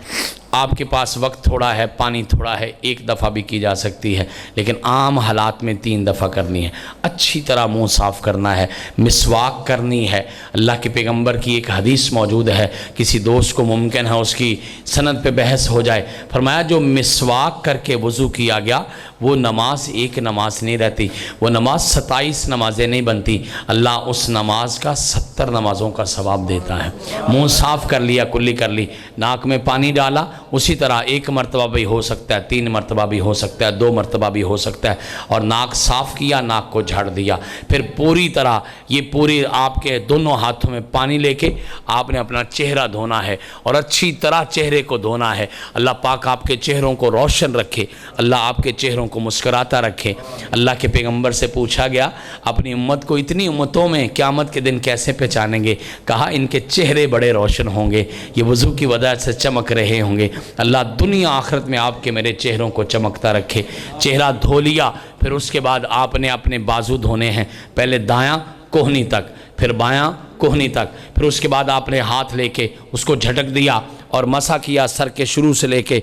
आपके पास वक्त थोड़ा है, पानी थोड़ा है, एक दफ़ा भी की जा सकती है, लेकिन आम हालात में 3 दफ़ा करनी है। अच्छी तरह मुंह साफ़ करना है, मिसवाक करनी है। अल्लाह के पैगंबर की एक हदीस मौजूद है, किसी दोस्त को मुमकिन है उसकी सनद पे बहस हो जाए, फरमाया जो मिसवाक करके वज़ू किया गया वो नमाज एक नमाज नहीं रहती, वो नमाज 27 नमाजें नहीं बनती। अल्लाह उस नमाज का 70 नमाज़ों का सवाब देता है। मुंह साफ़ कर लिया, कुल्ली कर ली, नाक में पानी डाला, उसी तरह 1 मरतबा भी हो सकता है, 3 मरतबा भी हो सकता है, 2 मरतबा भी हो सकता है, और नाक साफ़ किया, नाक को झाड़ दिया। फिर पूरी तरह ये पूरी आपके दोनों हाथों में पानी लेके आपने अपना चेहरा धोना है और अच्छी तरह चेहरे को धोना है। अल्लाह पाक आपके चेहरों को रोशन रखे, अल्लाह आपके चेहरों को मुस्कुराता रखे। अल्लाह के पैगंबर से पूछा गया अपनी उम्मत को इतनी उम्मतों में क़यामत के दिन कैसे पहचानेंगे, कहा इनके चेहरे बड़े रोशन होंगे, ये वज़ू की वजह से चमक रहे होंगे। अल्लाह दुनिया आखिरत में आपके मेरे चेहरों को चमकता रखे। चेहरा धो लिया, फिर उसके बाद आपने अपने बाजू धोने हैं, पहले दायां कोहनी तक, फिर बायां कोहनी तक, फिर उसके बाद आपने हाथ लेके उसको झटक दिया और मसा किया, सर के शुरू से लेके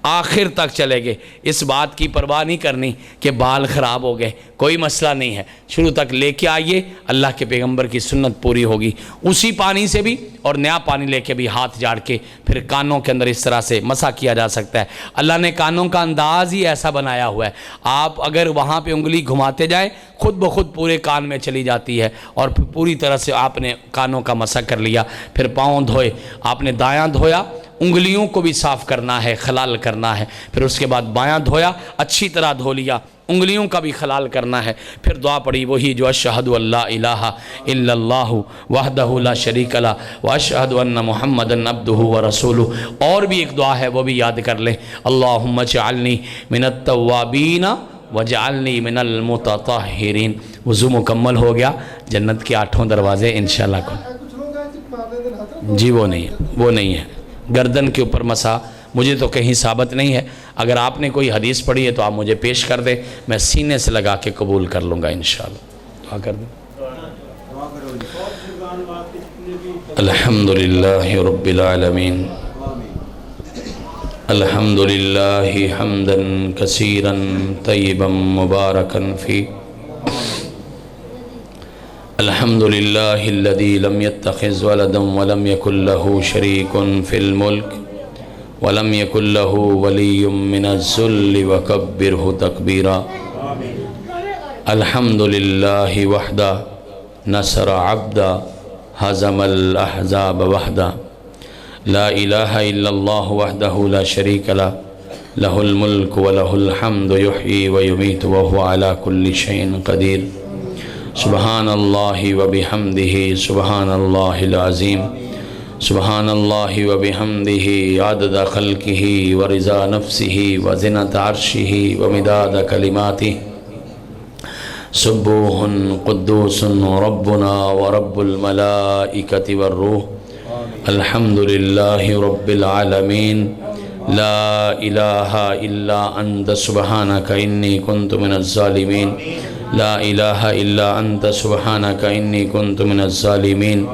आखिर तक चले गए। इस बात की परवाह नहीं करनी कि बाल ख़राब हो गए, कोई मसला नहीं है, शुरू तक लेके आइए, अल्लाह के पैगंबर की सुन्नत पूरी होगी। उसी पानी से भी और नया पानी लेके भी हाथ झाड़ के फिर कानों के अंदर इस तरह से मसा किया जा सकता है। अल्लाह ने कानों का अंदाज ही ऐसा बनाया हुआ है, आप अगर वहाँ पे उंगली घुमाते जाए खुद ब खुद पूरे कान में चली जाती है, और फिर पूरी तरह से आपने कानों का मसा कर लिया। फिर पाँव धोए, आपने दायां धोया, उंगलियों को भी साफ़ करना है, खलाल करना है, फिर उसके बाद बायां धोया, अच्छी तरह धो लिया, उंगलियों का भी खलाल करना है। फिर दुआ पड़ी वही जो अशहदु अल्ला इलाहा इल्लल्लाहु वहदहु ला शरीक ला व अशहदु अन्ना मुहम्मदन अब्दुहु व रसूलुहु। और भी एक दुआ है, वो भी याद कर लें, अल्लाहुम्मा जअलनी मिनत तव्वाबीन वजअलनी मिनल मुततहिरीन। वज़ू मुकम्मल हो गया, जन्नत के 8 दरवाजे इंशाअल्लाह जी वो नहीं है। गर्दन के ऊपर मसा मुझे तो कहीं साबित नहीं है, अगर आपने कोई हदीस पढ़ी है तो आप मुझे पेश कर दें, मैं सीने से लगा के कबूल कर लूँगा इंशाअल्लाह। दुआ कर दें। अल्हम्दुलिल्लाहि रब्बिल आलमीन, अल्हम्दुलिल्लाहि हम्दन कसीरन तय्यिबन मुबारकन फी, अल्हम्दुलिल्लाहिल्लज़ी लम यत्तखिज़ वलदन वलम यकुल लहू शरीकुन फिल मुल्क वलम यकुल लहू वलिय्युम मिनज़्ज़ुल्लि वकब्बिरहु तकबीरा। अल्हम्दुलिल्लाहि वहदा नसर अब्दा हज़मल अहज़ाब वहदा, ला इलाहा इल्लल्लाहु वहदहु ला शरीक लह, लहुल मुल्क व लहुल हम्दु युह्यी व युमीतु व हुवा अला कुल्लि शैइन क़दीर। सुबहानल्लाहि व बिहम्दिही सुबहानल्लाहिल अज़ीम सुबहानल्लाहि व बिहम्दिही अदद खल्क़िही व रिज़ा नफ्सिही व ज़िनत अर्शिही व मिदाद कलिमातिही सुब्बूहुन क़ुद्दूसुन रब्बुना व रब्बुल मलाइकति वर्रूह अल्हम्दुलिल्लाहि रब्बिल आलमीन ला इलाहा इल्ला अंत सुब्हानक इन्नी कुन्तु मिनज़ ज़ालिमीन ला इलाहा इल्ला अंत सुब्हानक इन्नी कुन्तु मिनज़ ज़ालिमीन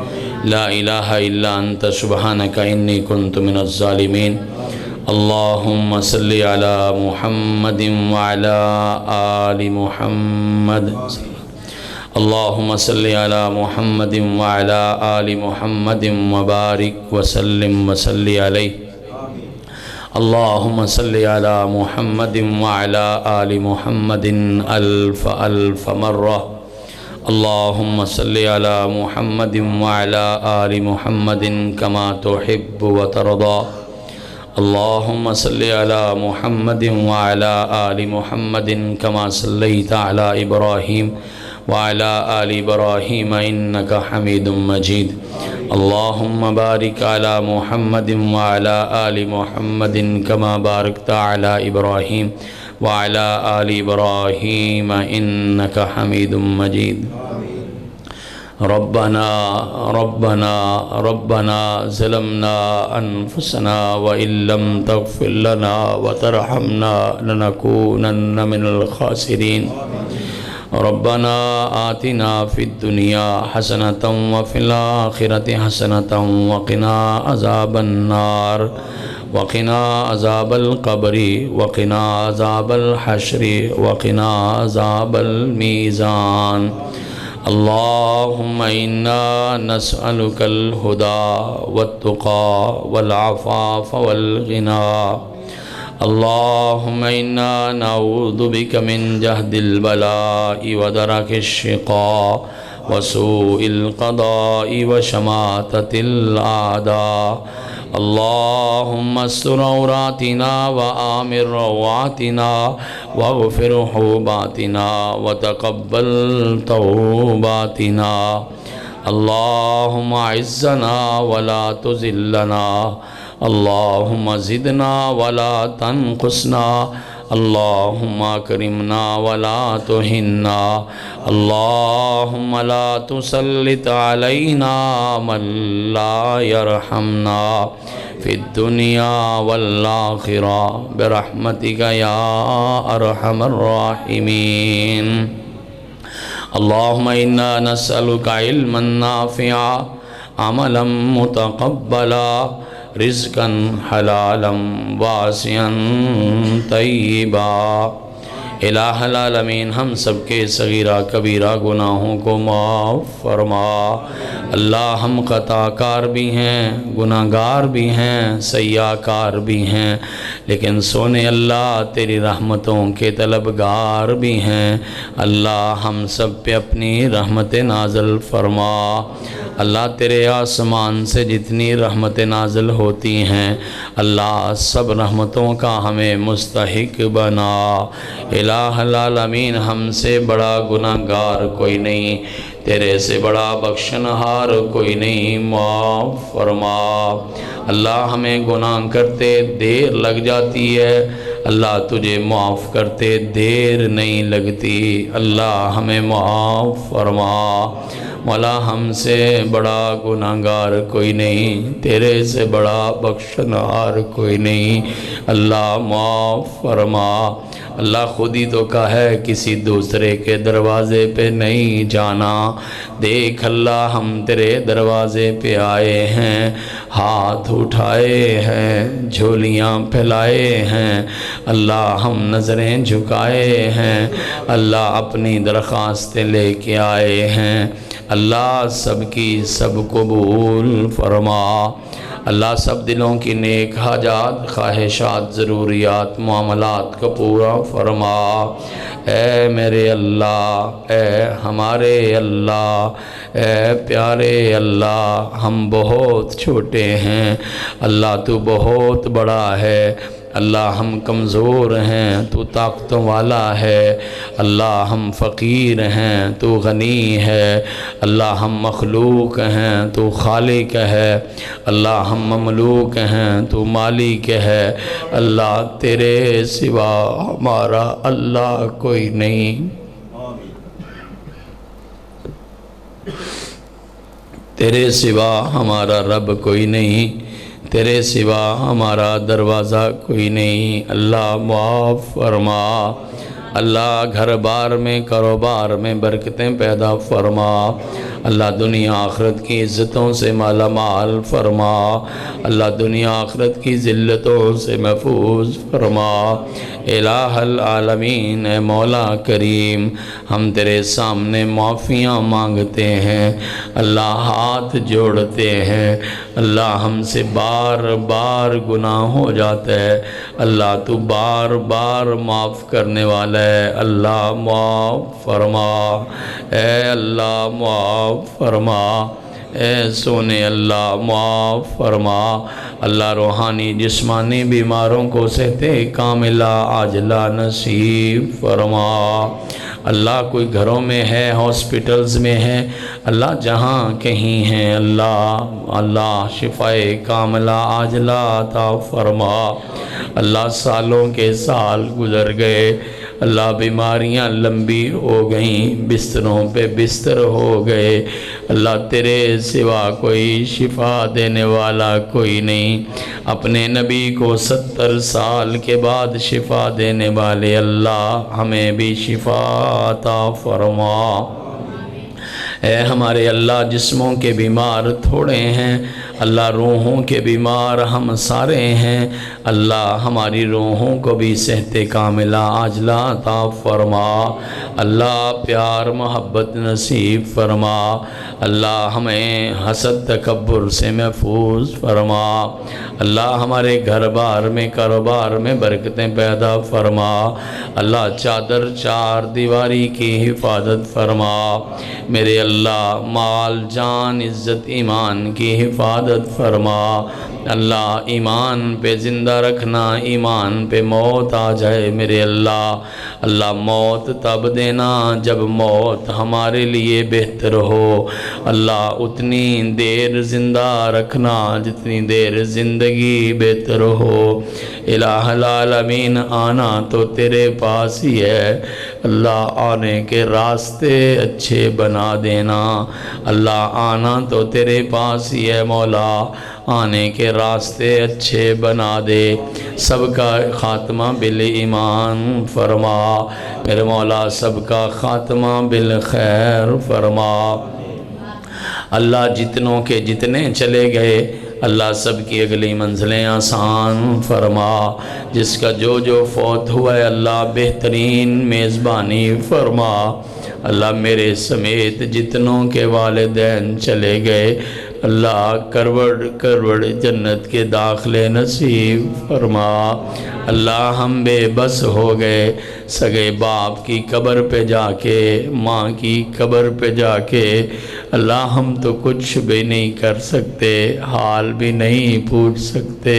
ला इलाहा इल्ला अंत सुब्हानक इन्नी कुन्तु मिनज़ ज़ालिमीन अल्लाहुम्मा सल्लि अला मुहम्मदिन व अला आलि मुहम्मद अल्लाहुम्मा सल्लि अला मुहम्मदिन व अला आलि मुहम्मदिन व बारिक व सल्लिम व सल्लि अलैहि अल्लाहुम्मा सल्लि अला मुहम्मदिन व अला आलि मुहम्मदिन अल्फ अल्फ मर्रा अल्लाहुम्मा सल्लि अला मुहम्मदिन व अला आलि मुहम्मदिन कमा तुहिब्बु व तर्दा अल्लाहुम्मा सल्लि अला मुहम्मदिन व अला आलि मुहम्मदिन कमा सल्लैता अला इब्राहीम व अला आलि इब्राहीम इन्नका हमीदुम मजीद अल्लाहुम्मा बारिक अला मुहम्मदिन व अला आलि मुहम्मदिन कमा बारकता अला इब्राहीम व अला आलि इब्राहीम इन्नका हमीदुम मजीद रब्बना रब्बना रब्बना ज़लमना अनफुसना व इल्लम तग़फ़िर लना व तरहमना लनकूनन्न मिनल ख़ासिरीन रब्बना आतिना फ़िद दुनिया हसनतम व फ़िल आख़िरति हसनतम व क़िना अज़ाबन्नार व क़िना अज़ाबल क़ब्रि व क़िना अज़ाबल हश्रि व क़िना अज़ाबल मीज़ान अल्लाहुम्मा इन्ना नस्अलुकल हुदा वत्तुक़ा वल अफ़ाफ़ वल ग़िना अल्लाहुम्मा इन्ना नऊज़ु बिका मिन जहदिल बलाइ व दरकिश शिक़ा व सूइल क़दाइ व शमाततिल आदा अल्लाहुम्मा अस्tur औरातिना व आमिर रवातिना वग़फ़िर हुबातिना व तक़ब्बल तौबातिना अल्लाहुम्मा अइज़्ज़ना व ला तुज़िल्लना अल्लाहुम्मा ज़िदना व ला तनक़ुसना अल्लाहुम्मा अकरिमना व ला तुहिन्ना अल्लाहुम्मा ला तुसल्लित अलैना मन ला यरहमना फ़िद दुनिया वल आख़िरा बिरहमतिका या अरहमर राहिमीन अल्लाहुम्मा इन्ना नस्अलुका इल्मन नाफ़िआ अमलन मुतक़ब्बला रिज़्क़न हलालन वासिअन तय्यिबा इलाहुल आलमीन हम सबके सगीरा कबीरा गुनाहों को माफ़ फरमा। अल्लाह हम ख़ताकार भी हैं, गुनाहगार भी हैं, सय्याकार भी हैं, लेकिन सोने अल्लाह तेरी रहमतों के तलबगार भी हैं। अल्लाह हम सब पे अपनी रहमत नाज़िल फरमा। अल्लाह तेरे आसमान से जितनी रहमत नाज़िल होती हैं अल्लाह सब रहमतों का हमें मुस्तहिक बना। इलाहुल आलमीन हमसे बड़ा गुनाहगार कोई नहीं, तेरे से बड़ा बख्शनहार कोई नहीं, माफ़ फरमा। अल्लाह हमें गुनाह करते देर लग जाती है, अल्लाह तुझे माफ़ करते देर नहीं लगती। अल्लाह हमें माफ़ फरमा। मौला हमसे बड़ा गुनाहगार कोई नहीं, तेरे से बड़ा बख्शनहार कोई नहीं। अल्लाह माफ़ फरमा। अल्लाह खुद ही तो कहा है किसी दूसरे के दरवाज़े पे नहीं जाना। देख अल्लाह हम तेरे दरवाज़े पे आए हैं, हाथ उठाए हैं, झोलियाँ फैलाए हैं। अल्लाह हम नज़रें झुकाए हैं, अल्लाह अपनी दरख्वास्तें लेके आए हैं। अल्लाह सबकी सब कबूल फरमा। अल्लाह सब दिलों की नेक हाजात, ख्वाहिशात, ज़रूरियात, मामलात को पूरा फरमा। ए मेरे अल्लाह, ए हमारे अल्लाह, ए प्यारे अल्लाह, हम बहुत छोटे हैं, अल्लाह तू बहुत बड़ा है। अल्लाह हम कमज़ोर हैं, तू ताकतों वाला है। अल्लाह हम फ़कीर हैं, तू गनी है। अल्लाह हम मखलूक हैं, तू खालिक है। अल्लाह हम ममलूक हैं, तू मालिक है। अल्लाह तेरे सिवा हमारा अल्लाह कोई नहीं। तेरे सिवा हमारा रब कोई नहीं, तेरे सिवा हमारा दरवाज़ा कोई नहीं। अल्लाह माफ़ फरमा। अल्लाह घर बार में कारोबार में बरकतें पैदा फरमा। अल्लाह दुनिया आखरत की इज़्ज़तों से माला माल फरमा। अल्लाह दुनिया आखरत की ज़िल्लतों से महफूज फरमा। इलाहल आलमीन ए मौला करीम, हम तेरे सामने माफ़ियाँ मांगते हैं। अल्लाह हाथ जोड़ते हैं। अल्लाह हमसे बार बार गुनाह हो जाता है। अल्लाह तू बार बार माफ़ करने वाला है। अल्लाह माफ़ फरमा। ए अल्लाह माफ़ फरमा। ए सोने अल्लाह माफ़ फरमा। अल्लाह रूहानी जिस्मानी बीमारों को सेहते कामिला आजला नसीब फरमा। अल्लाह कोई घरों में है, हॉस्पिटल्स में है, अल्लाह जहाँ कहीं हैं, अल्लाह अल्लाह शिफ़ाए कामिला आजला अता फरमा। अल्लाह सालों के साल गुज़र गए, अल्लाह बीमारियां लंबी हो गईं, बिस्तरों पे बिस्तर हो गए। अल्लाह तेरे सिवा कोई शिफा देने वाला कोई नहीं। अपने नबी को 70 साल के बाद शिफा देने वाले अल्लाह हमें भी शिफा अता फरमा। ए हमारे अल्लाह जिस्मों के बीमार थोड़े हैं, अल्लाह रूहों के बीमार हम सारे हैं। अल्लाह हमारी रूहों को भी सेहते कामिला आजला अता फरमा। अल्लाह प्यार मोहब्बत नसीब फरमा। अल्लाह हमें हसद तकब्बुर से महफूज फरमा। अल्लाह हमारे घर बार में कारोबार में बरकतें पैदा फरमा। अल्लाह चादर चार दीवारी की हिफाजत फरमा। मेरे अल्लाह माल जान इज़्ज़त ईमान की हिफाजत फरमा। अल्लाह ईमान पे ज़िंदा रखना, ईमान पे मौत आ जाए मेरे अल्लाह। अल्लाह मौत तब देना जब मौत हमारे लिए बेहतर हो। अल्लाह उतनी देर ज़िंदा रखना जितनी देर ज़िंदगी बेहतर हो। इलाहुल आलमीन आना तो तेरे पास ही है। अल्लाह आने के रास्ते अच्छे बना देना। अल्लाह आना तो तेरे पास ही है मौला, आने के रास्ते अच्छे बना दे। सबका ख़ात्मा बिल ईमान फरमा मेरे मौला, सबका ख़ात्मा बिल खैर फरमा। अल्लाह जितनों के जितने चले गए, अल्लाह सबकी अगली मंजिलें आसान फरमा। जिसका जो जो फौत हुआ है अल्लाह बेहतरीन मेज़बानी फरमा। अल्लाह मेरे समेत जितनों के वालिदैन चले गए, अल्लाह करवड़ करवड़ जन्नत के दाखिले नसीब फरमा। अल्लाह हम बेबस हो गए, सगे बाप की कब्र पे जाके, माँ की कब्र पे जाके, अल्लाह हम तो कुछ भी नहीं कर सकते, हाल भी नहीं पूछ सकते।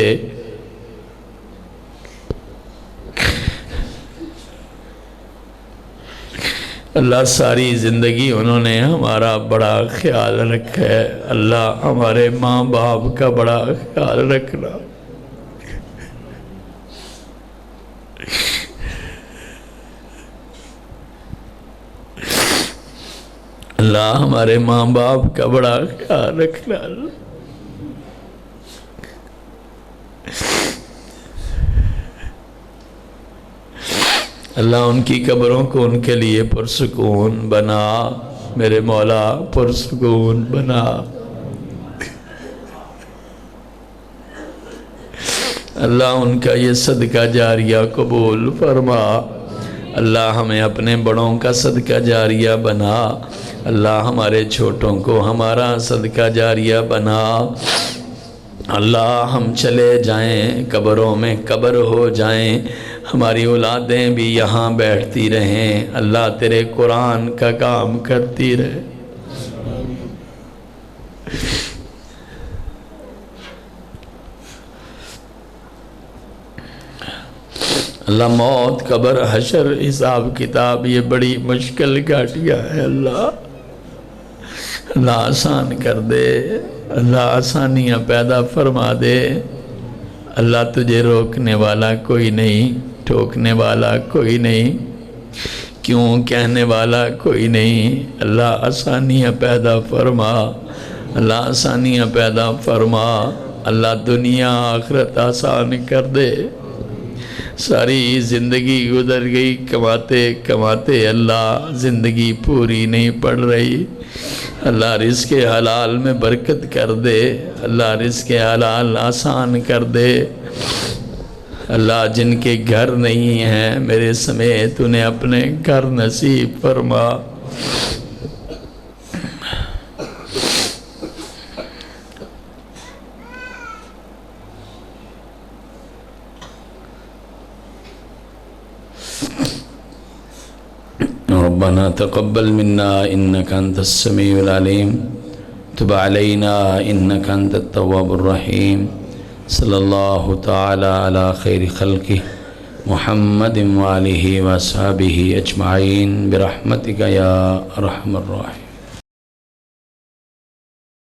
अल्लाह सारी ज़िंदगी उन्होंने हमारा बड़ा ख्याल रखा है। अल्लाह हमारे माँ बाप का बड़ा ख्याल रखना। अल्लाह हमारे माँ बाप का बड़ा ख्याल रखना। अल्लाह उनकी कब्रों को उनके लिए पुरसुकून बना मेरे मौला, पुरसुकून बना। अल्लाह उनका ये सदका जारिया कबूल फरमा। अल्लाह हमें अपने बड़ों का सदका जारिया बना। अल्लाह हमारे छोटों को हमारा सदका जारिया बना। अल्लाह हम चले जाएं, कब्रों में कब्र हो जाएं, हमारी औलादें भी यहाँ बैठती रहें, अल्लाह तेरे कुरान का काम करती रहे। अल्लाह मौत, कब्र, हशर, हिसाब किताब ये बड़ी मुश्किल घाटियाँ है। अल्लाह अल्लाह आसान कर दे, अल्लाह आसानियाँ पैदा फरमा दे। अल्लाह तुझे रोकने वाला कोई नहीं, ठोकने वाला कोई नहीं, क्यों कहने वाला कोई नहीं। अल्लाह आसानियाँ पैदा फरमा, अल्लाह आसानियाँ पैदा फरमा। अल्लाह दुनिया आखिरत आसान कर दे। सारी ज़िंदगी गुजर गई कमाते कमाते, अल्लाह ज़िंदगी पूरी नहीं पड़ रही। अल्लाह रिज़्क़ हलाल में बरकत कर दे, अल्लाह रिज़्क़ हलाल आसान कर दे। अल्लाह जिनके घर नहीं हैं मेरे समेत उन्हें अपने घर नसीब फरमा। रब्बना तक़ब्बल मिन्ना इन्नका अंतस समीउल अलीम, तुब अलैना इन्नका अंतत तव्वाबुर रहीम। सल्लल्लाहु तआला अला खैरि खल्क़ि मुहम्मदिन व आलिहि व अस्हाबिहि अजमाइन बिरहमतिका या अरहमर राहिमीन।